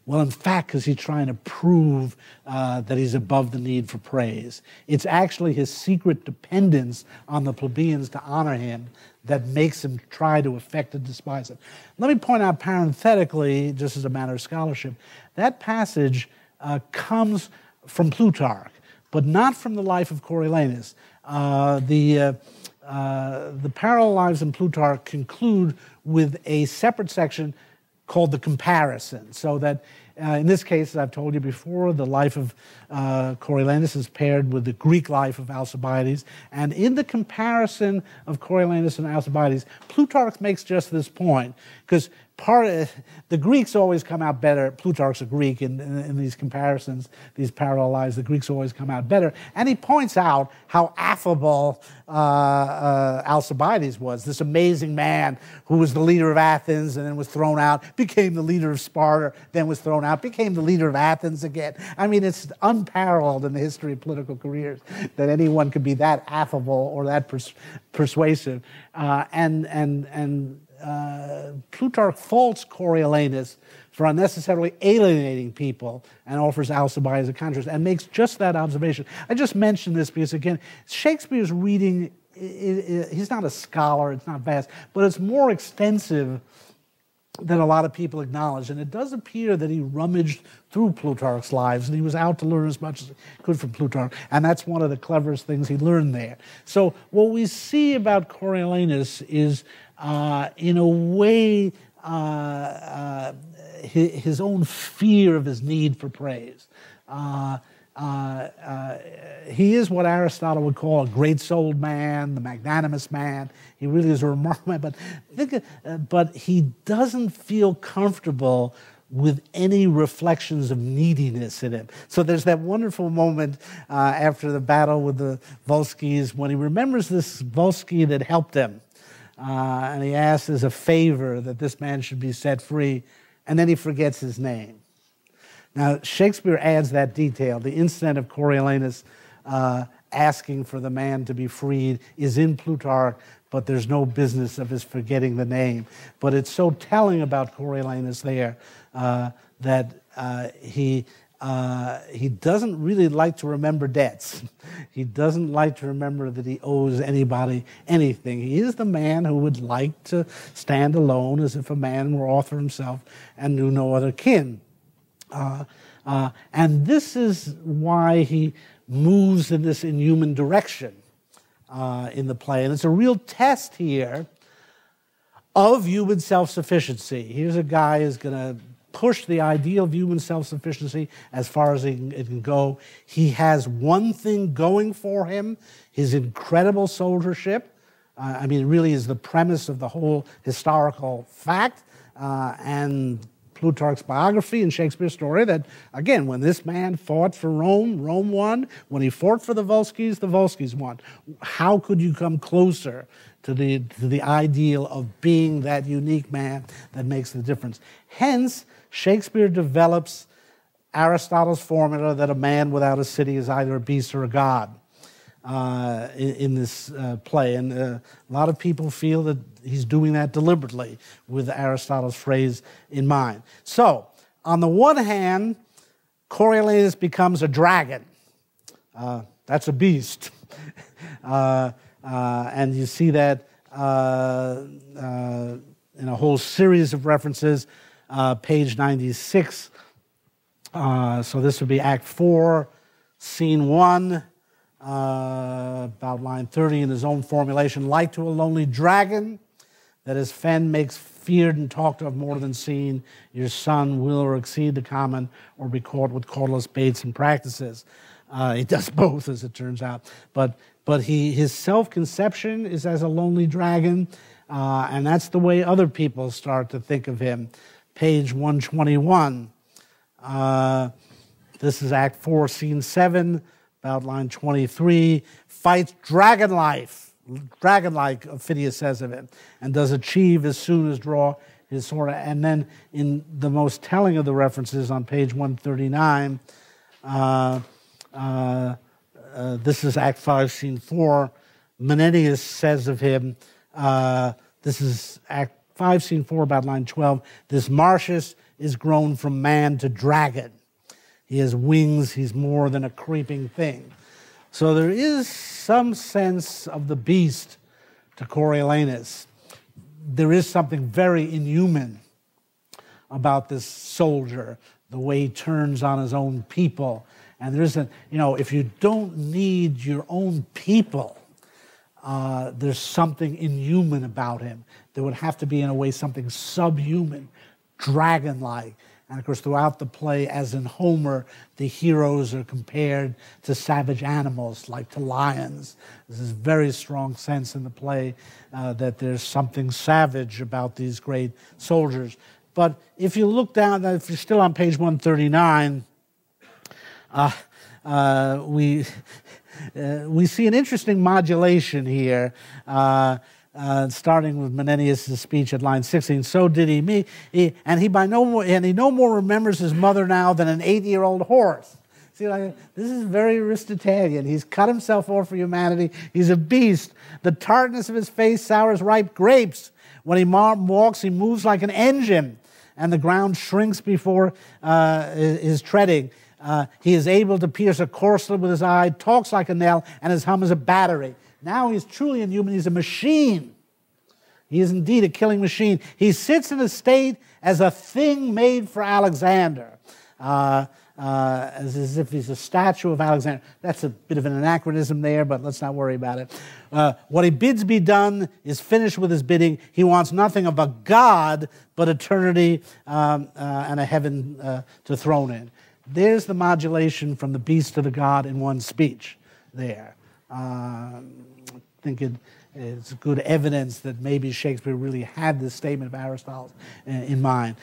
Well, in fact, because he's trying to prove that he's above the need for praise. It's actually his secret dependence on the plebeians to honor him that makes him try to affect and despise them. Let me point out parenthetically, just as a matter of scholarship, that passage comes from Plutarch, but not from the life of Coriolanus. The parallel lives in Plutarch conclude with a separate section called the comparison, so that in this case, as I've told you before, the life of Coriolanus is paired with the Greek life of Alcibiades, and in the comparison of Coriolanus and Alcibiades, Plutarch makes just this point, because the Greeks always come out better. Plutarch's a Greek in these comparisons, these parallel lives. The Greeks always come out better. And he points out how affable Alcibiades was, this amazing man who was the leader of Athens and then was thrown out, became the leader of Sparta, then was thrown out, became the leader of Athens again. I mean, it's unparalleled in the history of political careers that anyone could be that affable or that persuasive. Plutarch faults Coriolanus for unnecessarily alienating people and offers Alcibiades a contrast and makes just that observation. I just mentioned this because, again, Shakespeare's reading, he's not a scholar, it's not vast, but it's more extensive than a lot of people acknowledge. And it does appear that he rummaged through Plutarch's lives and he was out to learn as much as he could from Plutarch. And that's one of the cleverest things he learned there. So what we see about Coriolanus is, in a way, his own fear of his need for praise. He is what Aristotle would call a great-souled man, the magnanimous man. He really is a remarkable man. But he doesn't feel comfortable with any reflections of neediness in him. So there's that wonderful moment after the battle with the Volsces when he remembers this Volsci that helped him. And he asks as a favor that this man should be set free, and then he forgets his name. Now, Shakespeare adds that detail. The incident of Coriolanus asking for the man to be freed is in Plutarch, but there's no business of his forgetting the name. But it's so telling about Coriolanus there that he doesn't really like to remember debts. He doesn't like to remember that he owes anybody anything. He is the man who would like to stand alone as if a man were author himself and knew no other kin. And this is why he moves in this inhuman direction in the play. And it's a real test here of human self-sufficiency. Here's a guy who's going to push the ideal of human self-sufficiency as far as it can go. He has one thing going for him, his incredible soldiership. I mean, it really is the premise of the whole historical fact and Plutarch's biography and Shakespeare's story that, again, when this man fought for Rome, Rome won. When he fought for the Volsces won. How could you come closer to the ideal of being that unique man that makes the difference? Hence, Shakespeare develops Aristotle's formula that a man without a city is either a beast or a god in this play. And a lot of people feel that he's doing that deliberately with Aristotle's phrase in mind. So, on the one hand, Coriolanus becomes a dragon. That's a beast. And you see that in a whole series of references, page 96. So this would be Act 4, Scene 1, about line 30 in his own formulation. Like to a lonely dragon that his fen makes feared and talked of more than seen, your son will or exceed the common or be caught with cautelous baits and practices. He does both, as it turns out. But his self-conception is as a lonely dragon, and that's the way other people start to think of him. Page 121. This is Act 4, Scene 7, about line 23. Fights dragon-like, Phidias says of him, and does achieve as soon as draw his sword. And then in the most telling of the references on page 139, this is Act 5, Scene 4. Menenius says of him, this is Act 5, Scene 4, about line 12, this Marcius is grown from man to dragon. He has wings, he's more than a creeping thing. So there is some sense of the beast to Coriolanus. There is something very inhuman about this soldier, the way he turns on his own people. And there isn't, if you don't need your own people, there's something inhuman about him. There would have to be, in a way, something subhuman, dragon-like. And of course, throughout the play, as in Homer, the heroes are compared to savage animals, like to lions. There's this very strong sense in the play that there's something savage about these great soldiers. But if you look down, if you're still on page 139, we see an interesting modulation here, starting with Menenius' speech at line 16. So did he and he no more remembers his mother now than an 8-year-old horse. See, this is very Aristotelian. He's cut himself off for humanity. He's a beast. The tartness of his face sours ripe grapes. When he walks, he moves like an engine, and the ground shrinks before his treading. He is able to pierce a corselet with his eye, talks like a nail, and his hum is a battery. Now he's truly inhuman. He's a machine. He is indeed a killing machine. He sits in a state as a thing made for Alexander, as if he's a statue of Alexander. That's a bit of an anachronism there, but let's not worry about it. What he bids be done is finished with his bidding. He wants nothing of a god but eternity and a heaven to throne in. There's the modulation from the beast to the god in one speech there. I think it's good evidence that maybe Shakespeare really had this statement of Aristotle's in mind.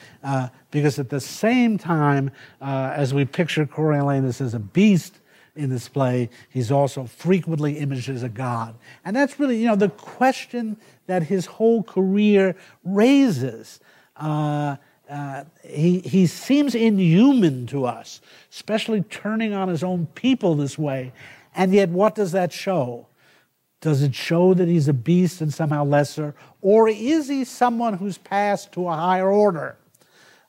Because at the same time, as we picture Coriolanus as a beast in this play, he's also frequently imaged as a god. And that's really, the question that his whole career raises. he seems inhuman to us, especially turning on his own people this way. And yet, what does that show? Does it show that he's a beast and somehow lesser? Or is he someone who's passed to a higher order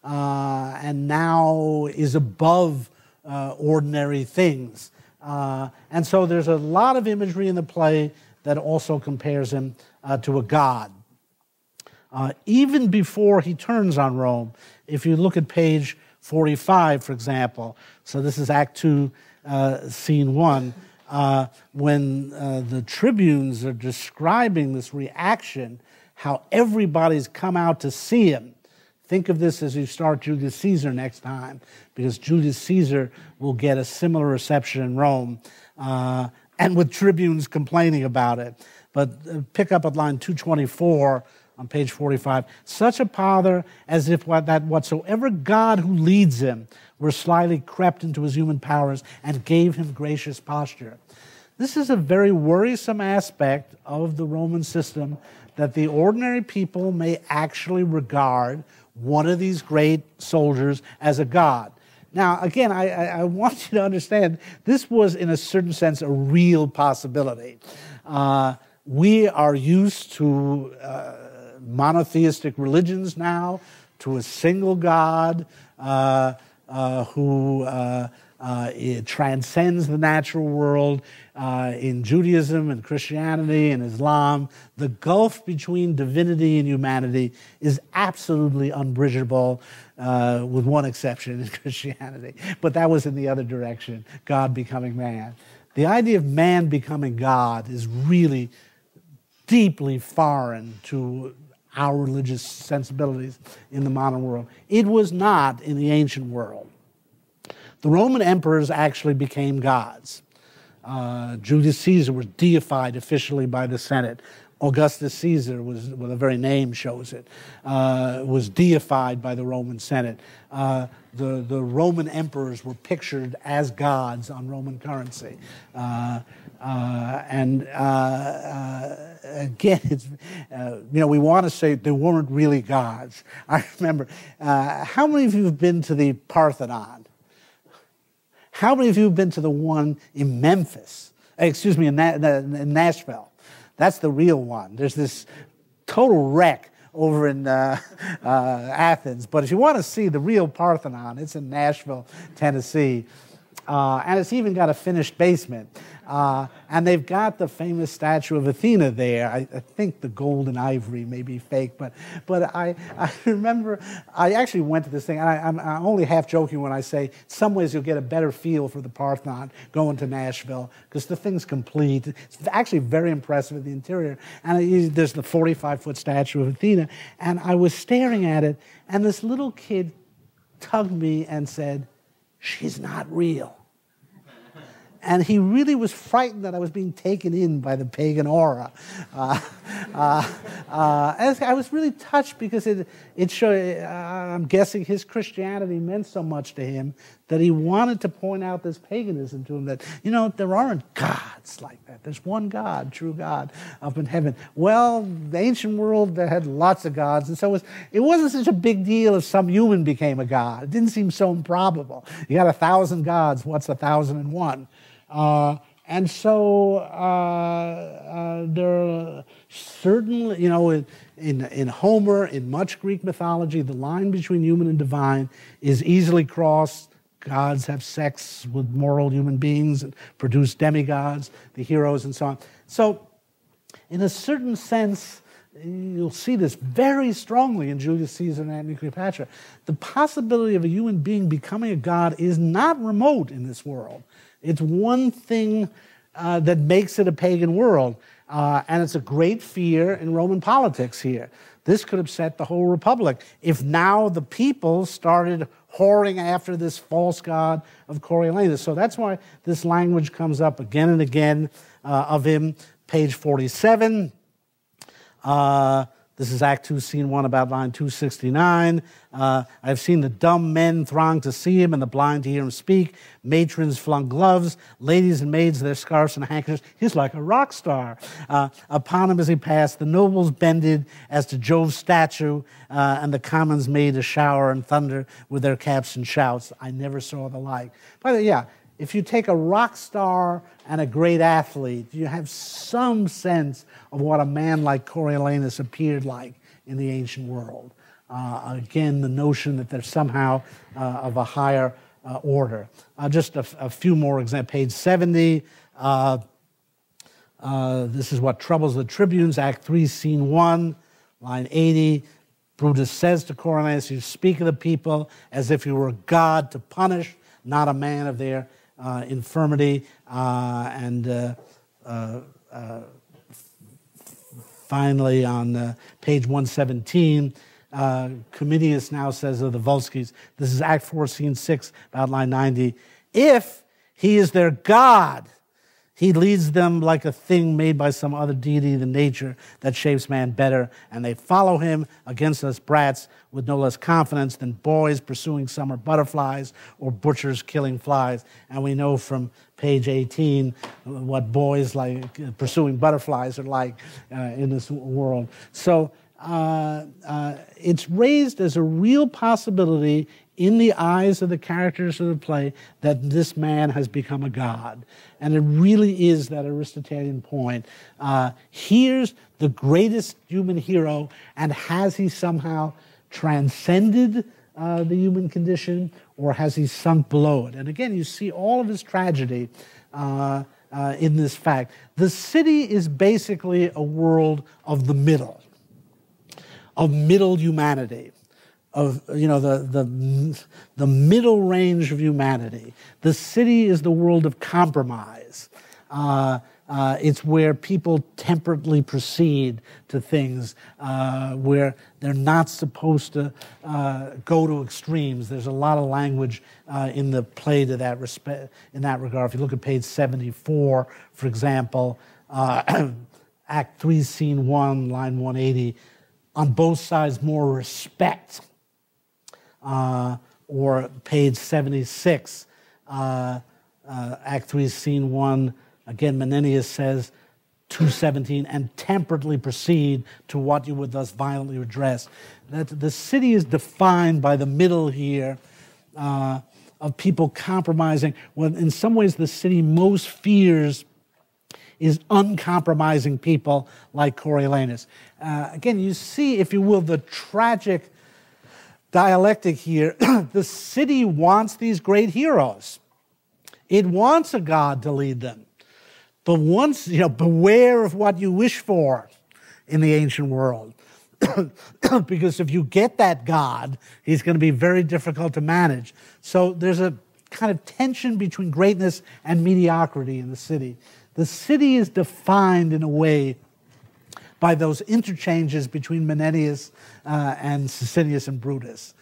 and now is above ordinary things? And so there's a lot of imagery in the play that also compares him to a god. Even before he turns on Rome, if you look at page 45, for example, so this is Act 2, Scene 1, when the tribunes are describing this reaction, how everybody's come out to see him. Think of this as you start Julius Caesar next time, because Julius Caesar will get a similar reception in Rome, and with tribunes complaining about it. But pick up at line 224 on page 45. Such a father as if that whatsoever God who leads him were slyly crept into his human powers and gave him gracious posture. This is a very worrisome aspect of the Roman system, that the ordinary people may actually regard one of these great soldiers as a god. Now, again, I want you to understand, this was in a certain sense a real possibility. We are used to monotheistic religions now, to a single God who transcends the natural world. In Judaism and Christianity and Islam, the gulf between divinity and humanity is absolutely unbridgeable, with one exception in Christianity. But that was in the other direction, God becoming man. The idea of man becoming God is really deeply foreign to our religious sensibilities in the modern world. It was not in the ancient world. The Roman emperors actually became gods. Julius Caesar was deified officially by the Senate. Augustus Caesar was, well, the very name shows it, was deified by the Roman Senate. The Roman emperors were pictured as gods on Roman currency. Again, it's, we want to say they weren't really gods. I remember, how many of you have been to the Parthenon? How many of you have been to the one in Memphis? Excuse me, in Nashville? That's the real one. There's this total wreck over in Athens. But if you want to see the real Parthenon, it's in Nashville, Tennessee. And it's even got a finished basement. And they've got the famous statue of Athena there. I think the gold and ivory may be fake, but I remember I actually went to this thing, and I'm only half joking when I say in some ways you'll get a better feel for the Parthenon going to Nashville, because the thing's complete. It's actually very impressive in the interior. And there's the 45-foot statue of Athena, and I was staring at it, and this little kid tugged me and said, "She's not real." And he really was frightened that I was being taken in by the pagan aura. I was really touched, because it showed, I'm guessing his Christianity meant so much to him that he wanted to point out this paganism to him, that, there aren't gods like that. There's one God, true God, up in heaven. Well, the ancient world, they had lots of gods, and so it wasn't such a big deal if some human became a god. It didn't seem so improbable. You got 1,000 gods, what's 1,001? And so there are certainly, in Homer, in much Greek mythology, the line between human and divine is easily crossed. Gods have sex with moral human beings and produce demigods, the heroes, and so on. So, in a certain sense, you'll see this very strongly in Julius Caesar and Antony Cleopatra. The possibility of a human being becoming a god is not remote in this world. It's one thing that makes it a pagan world, and it's a great fear in Roman politics here. This could upset the whole republic if now the people started whoring after this false god of Coriolanus. So that's why this language comes up again and again of him. Page 47, This is Act 2, Scene 1, about line 269. I've seen the dumb men throng to see him and the blind to hear him speak. Matrons flung gloves, ladies and maids their scarves and handkerchiefs. He's like a rock star. Upon him as he passed, the nobles bended as to Jove's statue, and the commons made a shower and thunder with their caps and shouts. I never saw the like. By the way, yeah, if you take a rock star and a great athlete, you have some sense of what a man like Coriolanus appeared like in the ancient world. Again, the notion that they're somehow of a higher order. Just a few more examples. Page 70. This is what troubles the tribunes. Act 3, Scene 1, line 80. Brutus says to Coriolanus, you speak of the people as if you were a god to punish, not a man of their infirmity. Finally, on page 117, Cominius now says of the Volscis, this is Act 4, Scene 6, about line 90, if he is their God, he leads them like a thing made by some other deity than nature that shapes man better, and they follow him against us brats with no less confidence than boys pursuing summer butterflies or butchers killing flies. And we know from page 18 what boys like pursuing butterflies are like in this world. So it's raised as a real possibility in the eyes of the characters of the play that this man has become a god. And it really is that Aristotelian point. Here's the greatest human hero, and has he somehow transcended the human condition, or has he sunk below it? And again, you see all of his tragedy in this fact. The city is basically a world of the middle, of middle humanity, of the middle range of humanity. The city is the world of compromise. It's where people temperately proceed to things, where they're not supposed to go to extremes. There's a lot of language in the play to that respect, in that regard. If you look at page 74, for example, Act 3, Scene 1, line 180, on both sides more respect. Or page 76, Act 3, Scene 1, again, Menenius says, 217, and temperately proceed to what you would thus violently redress. That the city is defined by the middle here of people compromising. Well, in some ways, the city most fears is uncompromising people like Coriolanus. Again, you see, if you will, the tragic dialectic here. The city wants these great heroes. It wants a god to lead them. But once, beware of what you wish for in the ancient world. Because if you get that god, he's going to be very difficult to manage. So there's a kind of tension between greatness and mediocrity in the city. The city is defined in a way by those interchanges between Menenius and Sicinius and Brutus,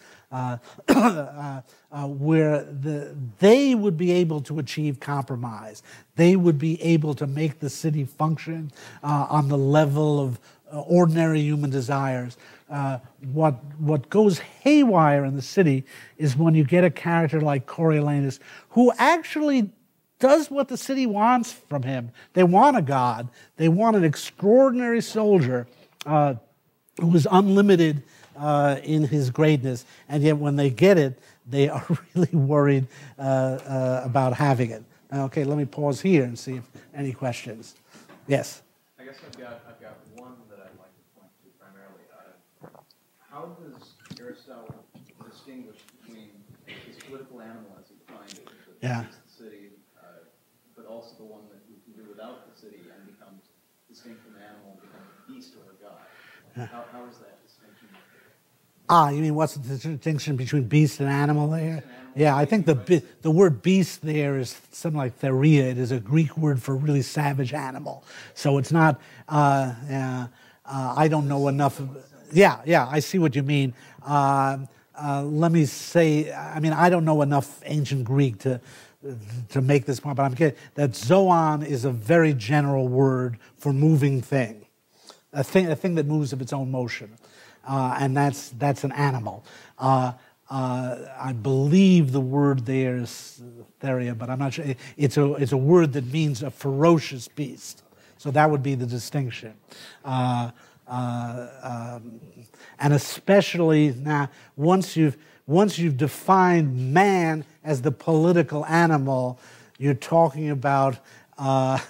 where they would be able to achieve compromise. They would be able to make the city function on the level of ordinary human desires. What goes haywire in the city is when you get a character like Coriolanus, who actually does what the city wants from him. They want a god. They want an extraordinary soldier who is unlimited in his greatness. And yet when they get it, they are really worried about having it. Okay, let me pause here and see if any questions. Yes? I guess I've got one that I'd like to point to primarily. How does Aristotle distinguish between this political animal as he defined it, Yeah. the city, but also the one that you can do without the city and becomes distinct from the animal and becomes a beast or a god? Yeah. How is that distinction? You mean what's the distinction between beast and animal there? Yeah, I think the word beast there is something like theria. It is a Greek word for really savage animal. So it's not, I don't know enough. Yeah, I see what you mean. Let me say, I don't know enough ancient Greek to make this point, but I'm kidding. That zoon is a very general word for moving thing. a thing that moves of its own motion, and that's an animal. I believe the word there is theria, but I'm not sure. It's a word that means a ferocious beast. So that would be the distinction. And especially now, once you've defined man as the political animal, you're talking about a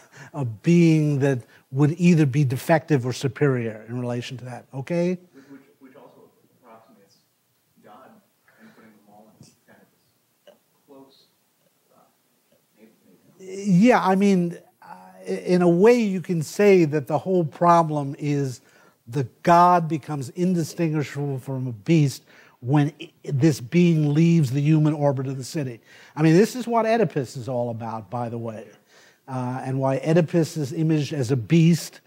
being that would either be defective or superior in relation to that. Okay? Which also approximates God and putting them all in kind of close. Yeah, I mean, in a way, you can say that the whole problem is the God becomes indistinguishable from a beast when this being leaves the human orbit of the city. I mean, this is what Oedipus is all about, by the way, and why Oedipus is imaged as a beast,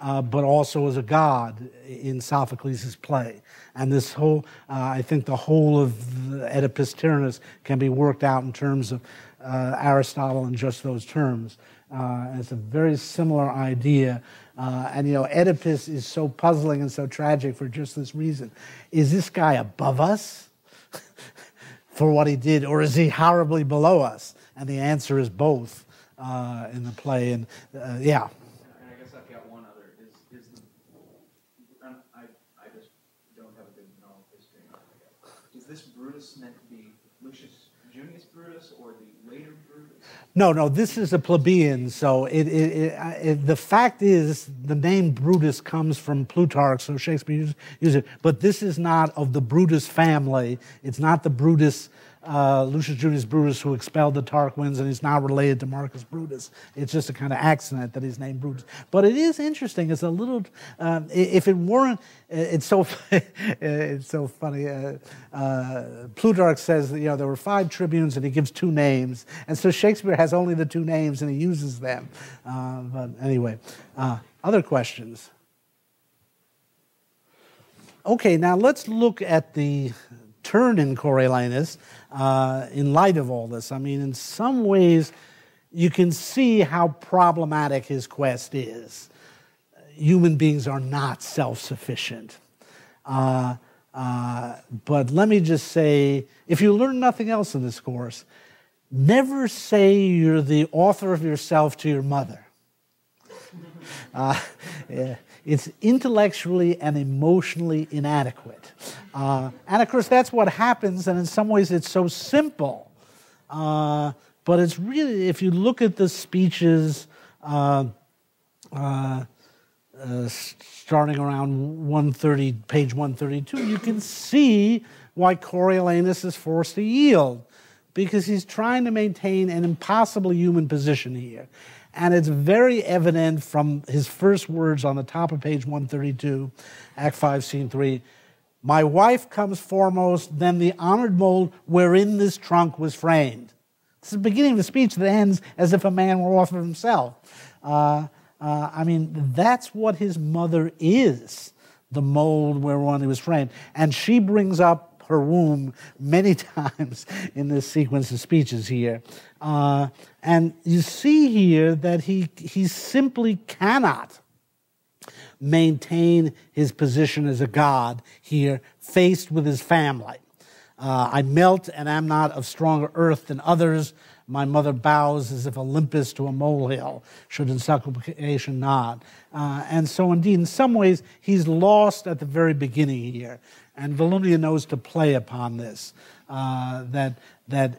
but also as a god in Sophocles' play. And this whole, I think the whole of the Oedipus Tyrannus can be worked out in terms of Aristotle in just those terms. It's a very similar idea. And, you know, Oedipus is so puzzling and so tragic for just this reason. Is this guy above us for what he did, or is he horribly below us? And the answer is both in the play. And, yeah. And I guess I've got one other. I just don't have a good knowledge of history. Is this Brutus meant to be Lucius Junius Brutus or the later Brutus? No, this is a plebeian. So the fact is, the name Brutus comes from Plutarch, so Shakespeare used it. But this is not of the Brutus family. It's not the Brutus, Lucius Junius Brutus, who expelled the Tarquins, and he's now related to Marcus Brutus. It's just a kind of accident that he's named Brutus. But it is interesting. It's a little. If it weren't, it's so it's so funny. Plutarch says that, you know, there were 5 tribunes, and he gives 2 names, and so Shakespeare has only the 2 names, and he uses them. But anyway, other questions? Okay, now let's look at the turn in Coriolanus in light of all this. I mean, in some ways, you can see how problematic his quest is. Human beings are not self-sufficient. But let me just say, if you learn nothing else in this course, never say you're the author of yourself to your mother. Yeah, it's intellectually and emotionally inadequate. And of course, that's what happens, and in some ways it's so simple. But it's really, if you look at the speeches starting around 130, page 132, you can see why Coriolanus is forced to yield, because he's trying to maintain an impossible human position here. And it's very evident from his first words on the top of page 132, Act 5, Scene 3. My wife comes foremost, then the honored mold wherein this trunk was framed. This is the beginning of the speech that ends as if a man were author himself. I mean, that's what his mother is, the mold whereon he was framed. And she brings up her womb many times in this sequence of speeches here. And you see here that he simply cannot maintain his position as a god here, faced with his family. I melt and am not of stronger earth than others. My mother bows as if Olympus to a molehill, should in supplication nod. And so indeed, in some ways, he's lost at the very beginning here. And Volumnia knows to play upon this, that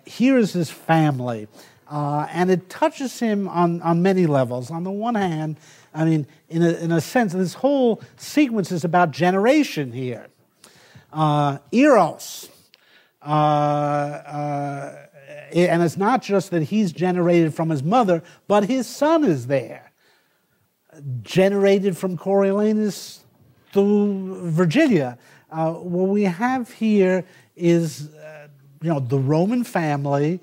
here is his family. And it touches him on many levels. On the one hand, I mean, in a sense, this whole sequence is about generation here. Eros. And it's not just that he's generated from his mother, but his son is there. Generated from Coriolanus through Virgilia. What we have here is, the Roman family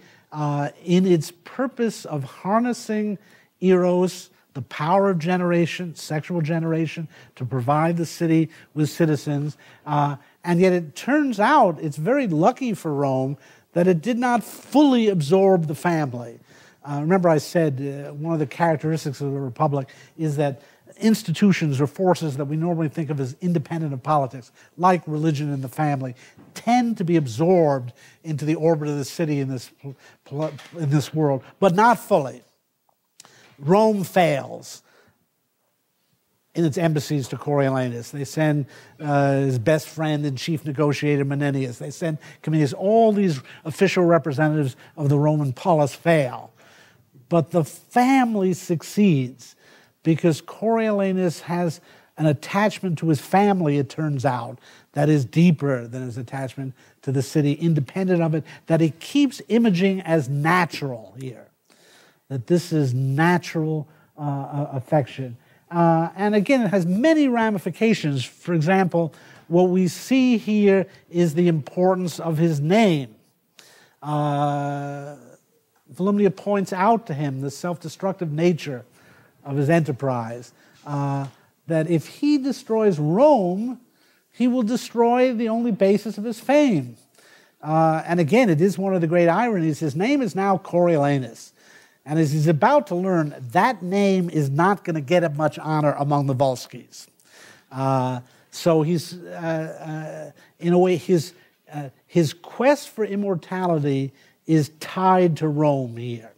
in its purpose of harnessing Eros, the power of generation, sexual generation, to provide the city with citizens. And yet it turns out it's very lucky for Rome that it did not fully absorb the family. Remember I said one of the characteristics of the Republic is that institutions or forces that we normally think of as independent of politics, like religion and the family, tend to be absorbed into the orbit of the city in this world, but not fully. Rome fails in its embassies to Coriolanus. They send his best friend and chief negotiator Menenius. They send Cominius. All these official representatives of the Roman polis fail. But the family succeeds because Coriolanus has an attachment to his family, it turns out, that is deeper than his attachment to the city, independent of it, that he keeps imaging as natural here, that this is natural affection. And again, it has many ramifications. For example, what we see here is the importance of his name. Volumnia points out to him the self-destructive nature of his enterprise, that if he destroys Rome, he will destroy the only basis of his fame. And again, it is one of the great ironies. His name is now Coriolanus. And as he's about to learn, that name is not going to get him much honor among the Volsces. So he's, in a way, his quest for immortality is tied to Rome here.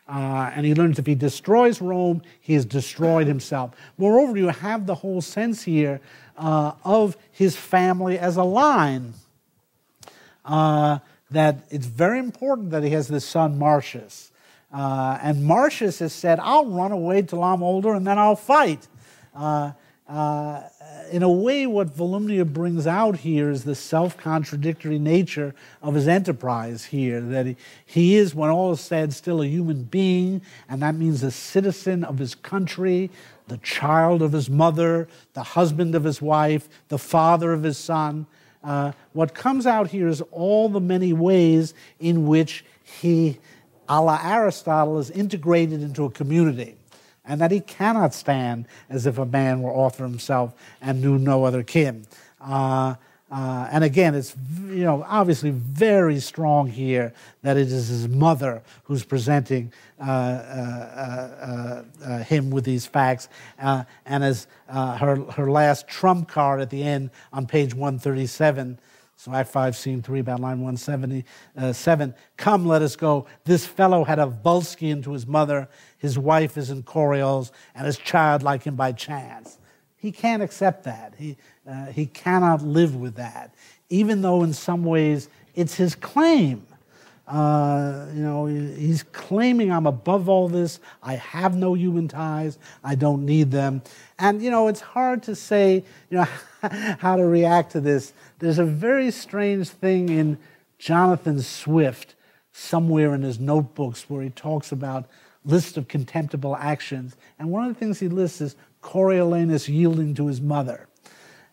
And he learns if he destroys Rome, he has destroyed himself. Moreover, you have the whole sense here of his family as a line. That it's very important that he has this son, Marcius. And Marcius has said, I'll run away till I'm older and then I'll fight. In a way, what Volumnia brings out here is the self-contradictory nature of his enterprise here, that he is, when all is said, still a human being, and that means a citizen of his country, the child of his mother, the husband of his wife, the father of his son. What comes out here is all the many ways in which he, a la Aristotle, is integrated into a community, and that he cannot stand as if a man were author himself and knew no other kin. And again, it's obviously very strong here that it is his mother who's presenting him with these facts, and as her last trump card at the end on page 137. So Act 5, Scene 3, about line 177. Come, let us go. This fellow had a Volscian to his mother. His wife is in Coriolis, and his child like him by chance. He can't accept that. He cannot live with that, even though in some ways it's his claim. He's claiming, I'm above all this. I have no human ties. I don't need them. And, it's hard to say, how to react to this. There's a very strange thing in Jonathan Swift, somewhere in his notebooks, where he talks about list of contemptible actions. And one of the things he lists is Coriolanus yielding to his mother.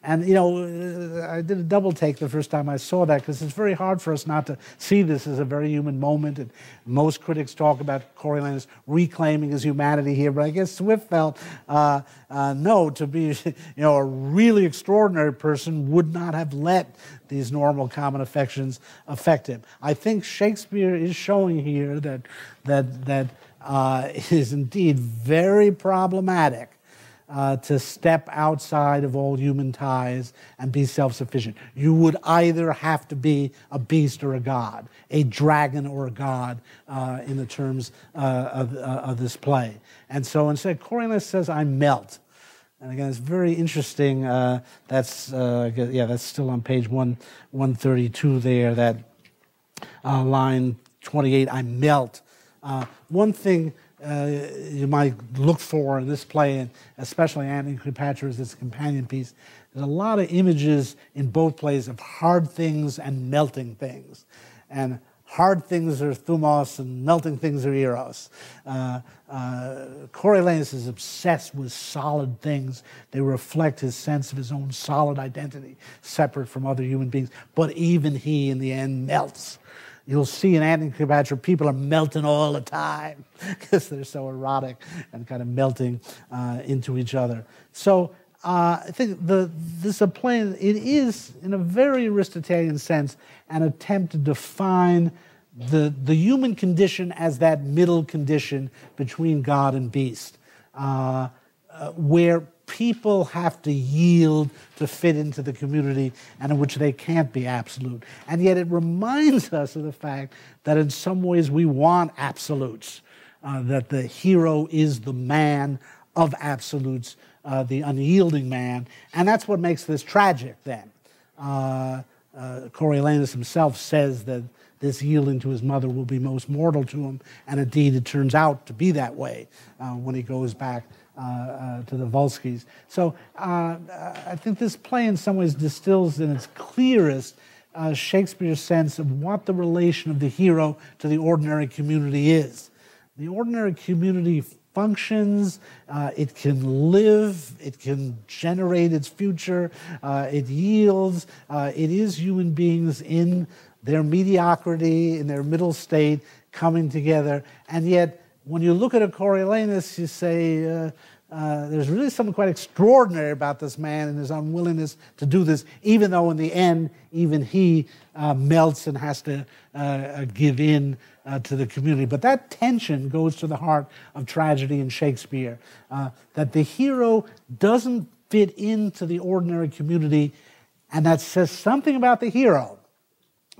And, I did a double take the first time I saw that, because it's very hard for us not to see this as a very human moment. And most critics talk about Coriolanus reclaiming his humanity here, but I guess Swift felt, no, to be, a really extraordinary person would not have let these normal common affections affect him. I think Shakespeare is showing here that it is indeed very problematic to step outside of all human ties and be self-sufficient. You would either have to be a beast or a god, a dragon or a god, in the terms of this play. And so instead, Coriolanus says, I melt. And again, it's very interesting. That's still on page 132 there, that line 28, I melt. One thing you might look for in this play, and especially Antony and Cleopatra as its companion piece, there's a lot of images in both plays of hard things and melting things. And hard things are thumos and melting things are eros. Coriolanus is obsessed with solid things. They reflect his sense of his own solid identity, separate from other human beings. But even he, in the end, melts. You'll see in Antony and Cleopatra, people are melting all the time because they're so erotic and kind of melting into each other. So I think this play, it is, in a very Aristotelian sense, an attempt to define the human condition as that middle condition between God and beast. where people have to yield to fit into the community and in which they can't be absolute. And yet it reminds us of the fact that in some ways we want absolutes, that the hero is the man of absolutes, the unyielding man, and that's what makes this tragic then. Coriolanus himself says that this yielding to his mother will be most mortal to him, and indeed it turns out to be that way when he goes back to the Volskis. So I think this play in some ways distills in its clearest Shakespeare's sense of what the relation of the hero to the ordinary community is. The ordinary community functions, it can live, it can generate its future, it yields, it is human beings in their mediocrity, in their middle state, coming together. And yet, when you look at a Coriolanus, you say, there's really something quite extraordinary about this man and his unwillingness to do this, even though in the end, even he melts and has to give in to the community. But that tension goes to the heart of tragedy in Shakespeare, that the hero doesn't fit into the ordinary community, and that says something about the hero.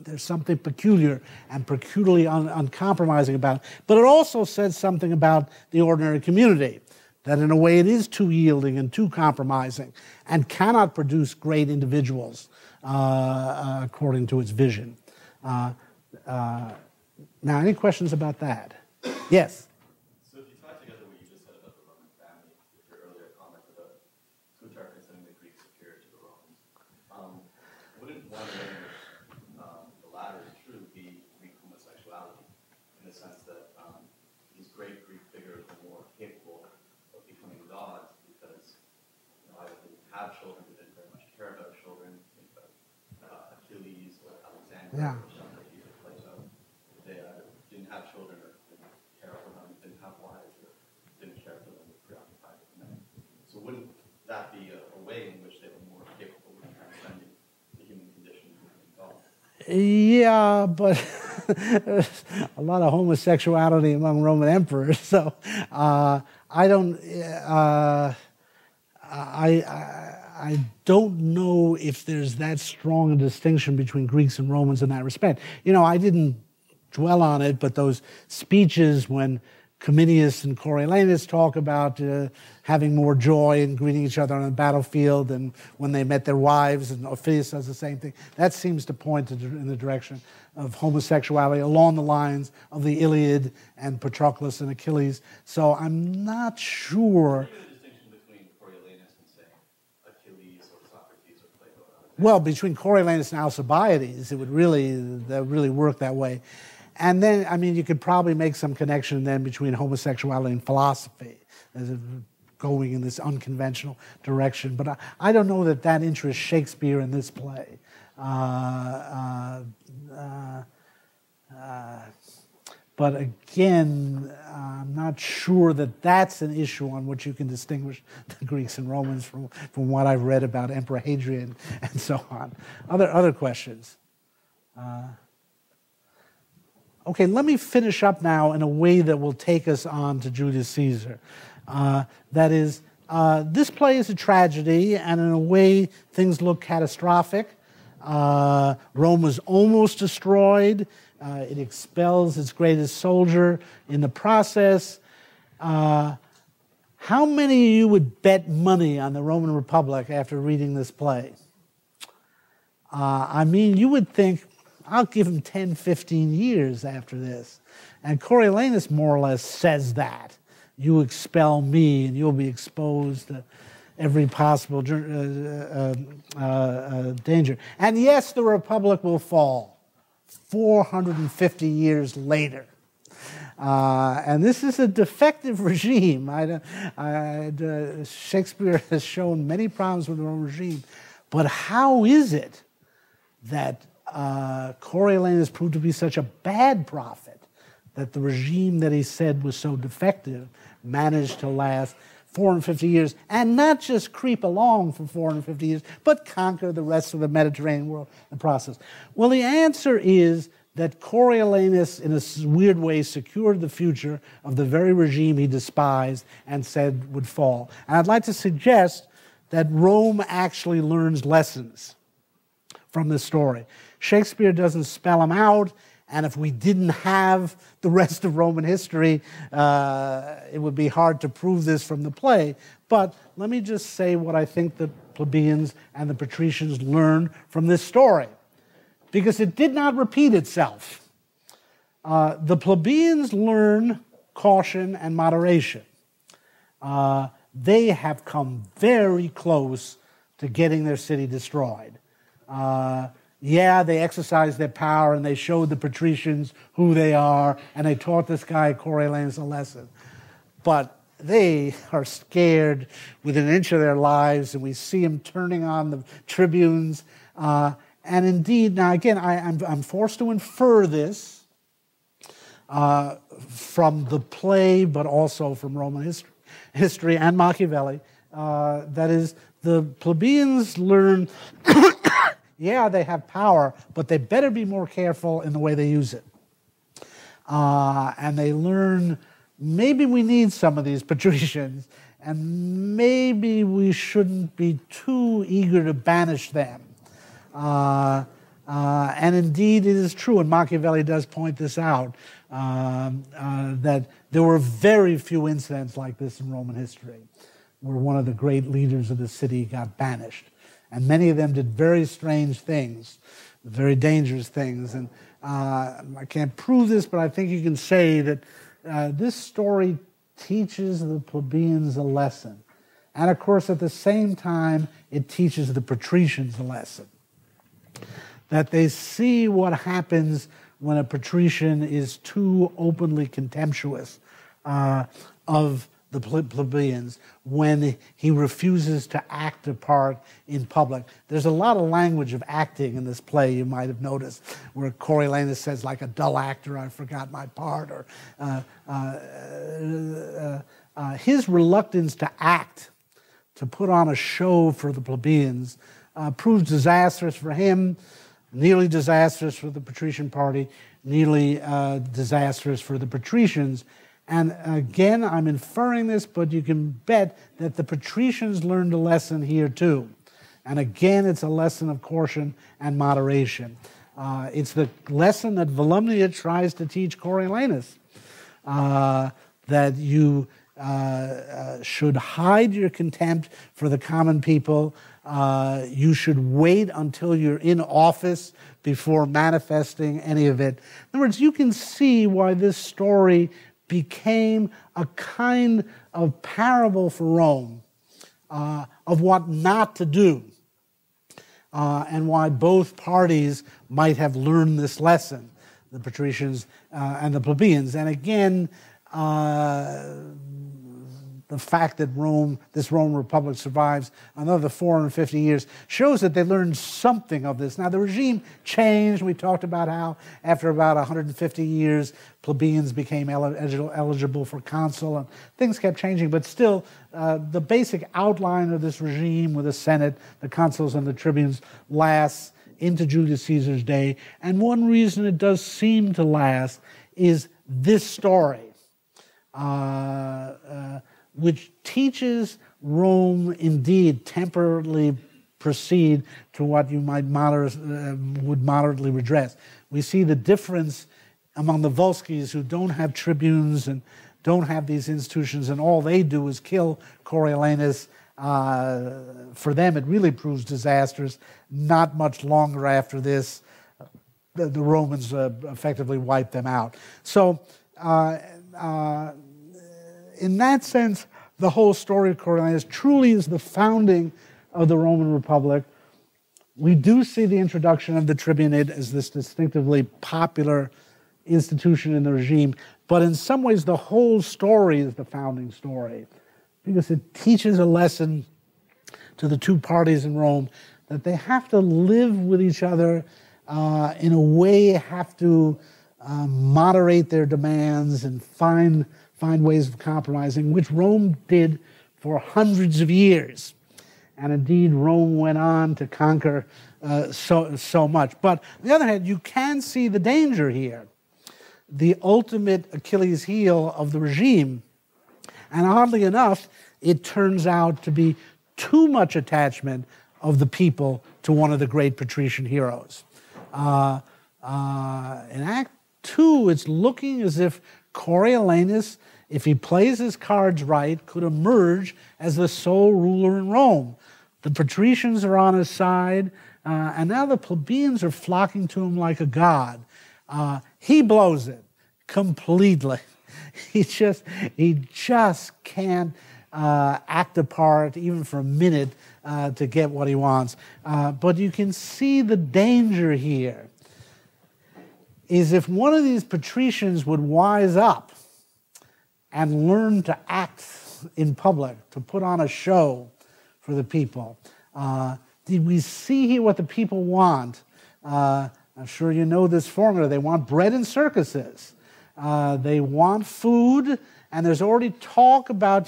There's something peculiar and peculiarly uncompromising about it. But it also says something about the ordinary community, that in a way it is too yielding and too compromising and cannot produce great individuals according to its vision. Now, any questions about that? Yes? So if you tie together what you just said about the Roman family with your earlier comment about Plutarch considering the Greeks superior to the Romans, wouldn't one way in which the latter is true be Greek homosexuality, in the sense that these great Greek figures were more capable of becoming gods because either they didn't have children, they didn't very much care about children, think about Achilles or Alexander. Yeah. Or Socrates or Plato. They either didn't have children or didn't care for them, didn't have wives or didn't care for them, were preoccupied with men. So wouldn't that be a way in which they were more capable of transcending the human condition and becoming gods? Yeah, but there's a lot of homosexuality among Roman emperors, so I don't know if there's that strong a distinction between Greeks and Romans in that respect. You know, I didn't dwell on it, but those speeches when Cominius and Coriolanus talk about having more joy and greeting each other on the battlefield and when they met their wives, and Orpheus does the same thing. That seems to point in the direction of homosexuality along the lines of the Iliad and Patroclus and Achilles. So I'm not sure. What do you the distinction between Coriolanus and, say, Achilles or Socrates or Plato or Alexander? Well, between Coriolanus and Alcibiades, that would really work that way. And then, I mean, you could probably make some connection then between homosexuality and philosophy, as going in this unconventional direction. But I don't know that that interests Shakespeare in this play. But again, I'm not sure that that's an issue on which you can distinguish the Greeks and Romans from what I've read about Emperor Hadrian and so on. Other questions? Okay, let me finish up now in a way that will take us on to Julius Caesar. That is, this play is a tragedy, and in a way, things look catastrophic. Rome was almost destroyed. It expels its greatest soldier in the process. How many of you would bet money on the Roman Republic after reading this play? I mean, you would think, I'll give him 10, 15 years after this. And Coriolanus more or less says that. You expel me and you'll be exposed to every possible danger. And yes, the Republic will fall 450 years later. And this is a defective regime. Shakespeare has shown many problems with the Roman regime. But how is it that Coriolanus proved to be such a bad prophet that the regime that he said was so defective managed to last 450 years and not just creep along for 450 years, but conquer the rest of the Mediterranean world in the process? Well, the answer is that Coriolanus, in a weird way, secured the future of the very regime he despised and said would fall. And I'd like to suggest that Rome actually learns lessons from this story. Shakespeare doesn't spell them out, and if we didn't have the rest of Roman history, it would be hard to prove this from the play. But let me just say what I think the plebeians and the patricians learned from this story, because it did not repeat itself. The plebeians learn caution and moderation. They have come very close to getting their city destroyed. Yeah, they exercised their power and they showed the patricians who they are, and they taught this guy Coriolanus a lesson. But they are scared within an inch of their lives, and we see them turning on the tribunes. And indeed, now again, I'm forced to infer this from the play, but also from Roman history and Machiavelli. That is, the plebeians learn, yeah, they have power, but they better be more careful in the way they use it. And they learn, maybe we need some of these patricians, and maybe we shouldn't be too eager to banish them. And indeed, it is true, and Machiavelli does point this out, that there were very few incidents like this in Roman history, where one of the great leaders of the city got banished. And many of them did very strange things, very dangerous things. And I can't prove this, but I think you can say that this story teaches the plebeians a lesson. And of course, at the same time, it teaches the patricians a lesson. That they see what happens when a patrician is too openly contemptuous of the plebeians, when he refuses to act a part in public. There's a lot of language of acting in this play, you might have noticed, where Coriolanus says, like a dull actor, I forgot my part, or his reluctance to act, to put on a show for the plebeians, proves disastrous for him, nearly disastrous for the patrician party, nearly disastrous for the patricians. And again, I'm inferring this, but you can bet that the patricians learned a lesson here too. And again, it's a lesson of caution and moderation. It's the lesson that Volumnia tries to teach Coriolanus, that you should hide your contempt for the common people. You should wait until you're in office before manifesting any of it. In other words, you can see why this story became a kind of parable for Rome of what not to do, and why both parties might have learned this lesson, the patricians and the plebeians. And again, the fact that this Roman Republic survives another 450 years shows that they learned something of this. Now, the regime changed. We talked about how after about 150 years, plebeians became eligible for consul, and things kept changing. But still, the basic outline of this regime with the Senate, the consuls, and the tribunes lasts into Julius Caesar's day. And one reason it does seem to last is this story, which teaches Rome indeed temporarily proceed to what you might would moderately redress. We see the difference among the Volscis, who don't have tribunes and don't have these institutions, and all they do is kill Coriolanus. For them, it really proves disastrous. Not much longer after this, the Romans effectively wiped them out. So, in that sense, the whole story of Coriolanus truly is the founding of the Roman Republic. We do see the introduction of the tribunate as this distinctively popular institution in the regime, but in some ways the whole story is the founding story, because it teaches a lesson to the two parties in Rome that they have to live with each other in a way, have to moderate their demands and find ways of compromising, which Rome did for hundreds of years. And indeed, Rome went on to conquer so much. But on the other hand, you can see the danger here. The ultimate Achilles heel of the regime. And oddly enough, it turns out to be too much attachment of the people to one of the great patrician heroes. In Act 2, it's looking as if Coriolanus, if he plays his cards right, could emerge as the sole ruler in Rome. The patricians are on his side, and now the plebeians are flocking to him like a god. He blows it completely. He just can't act a part, even for a minute, to get what he wants. But you can see the danger here is if one of these patricians would wise up and learn to act in public, to put on a show for the people. Did we see here what the people want? I'm sure you know this formula. They want bread and circuses. They want food, and there's already talk about,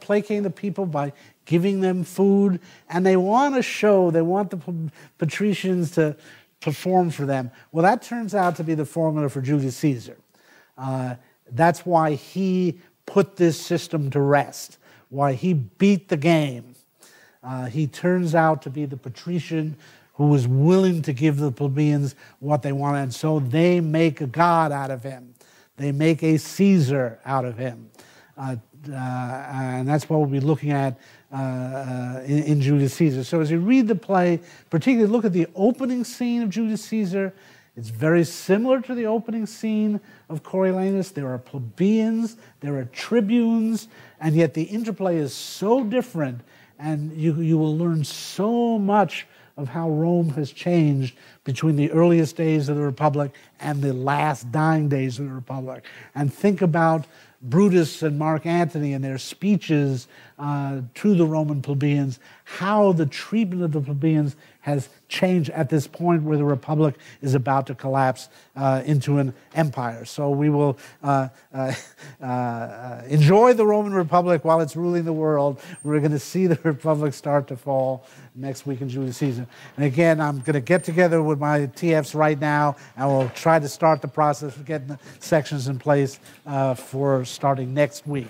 placating the people by giving them food, and they want a show. They want the patricians to perform for them. Well, that turns out to be the formula for Julius Caesar. That's why he put this system to rest, why he beat the game. He turns out to be the patrician who was willing to give the plebeians what they wanted, and so they make a god out of him. They make a Caesar out of him. And that's what we'll be looking at in Julius Caesar. So as you read the play, particularly look at the opening scene of Julius Caesar. It's very similar to the opening scene of Coriolanus. There are plebeians, there are tribunes, and yet the interplay is so different, and you will learn so much of how Rome has changed between the earliest days of the Republic and the last dying days of the Republic. And think about Brutus and Mark Antony and their speeches to the Roman plebeians, how the treatment of the plebeians has changed at this point where the Republic is about to collapse into an empire. So we will enjoy the Roman Republic while it's ruling the world. We're going to see the Republic start to fall next week in Julius Caesar. And again, I'm going to get together with my TFs right now, and we'll try to start the process of getting the sections in place for starting next week.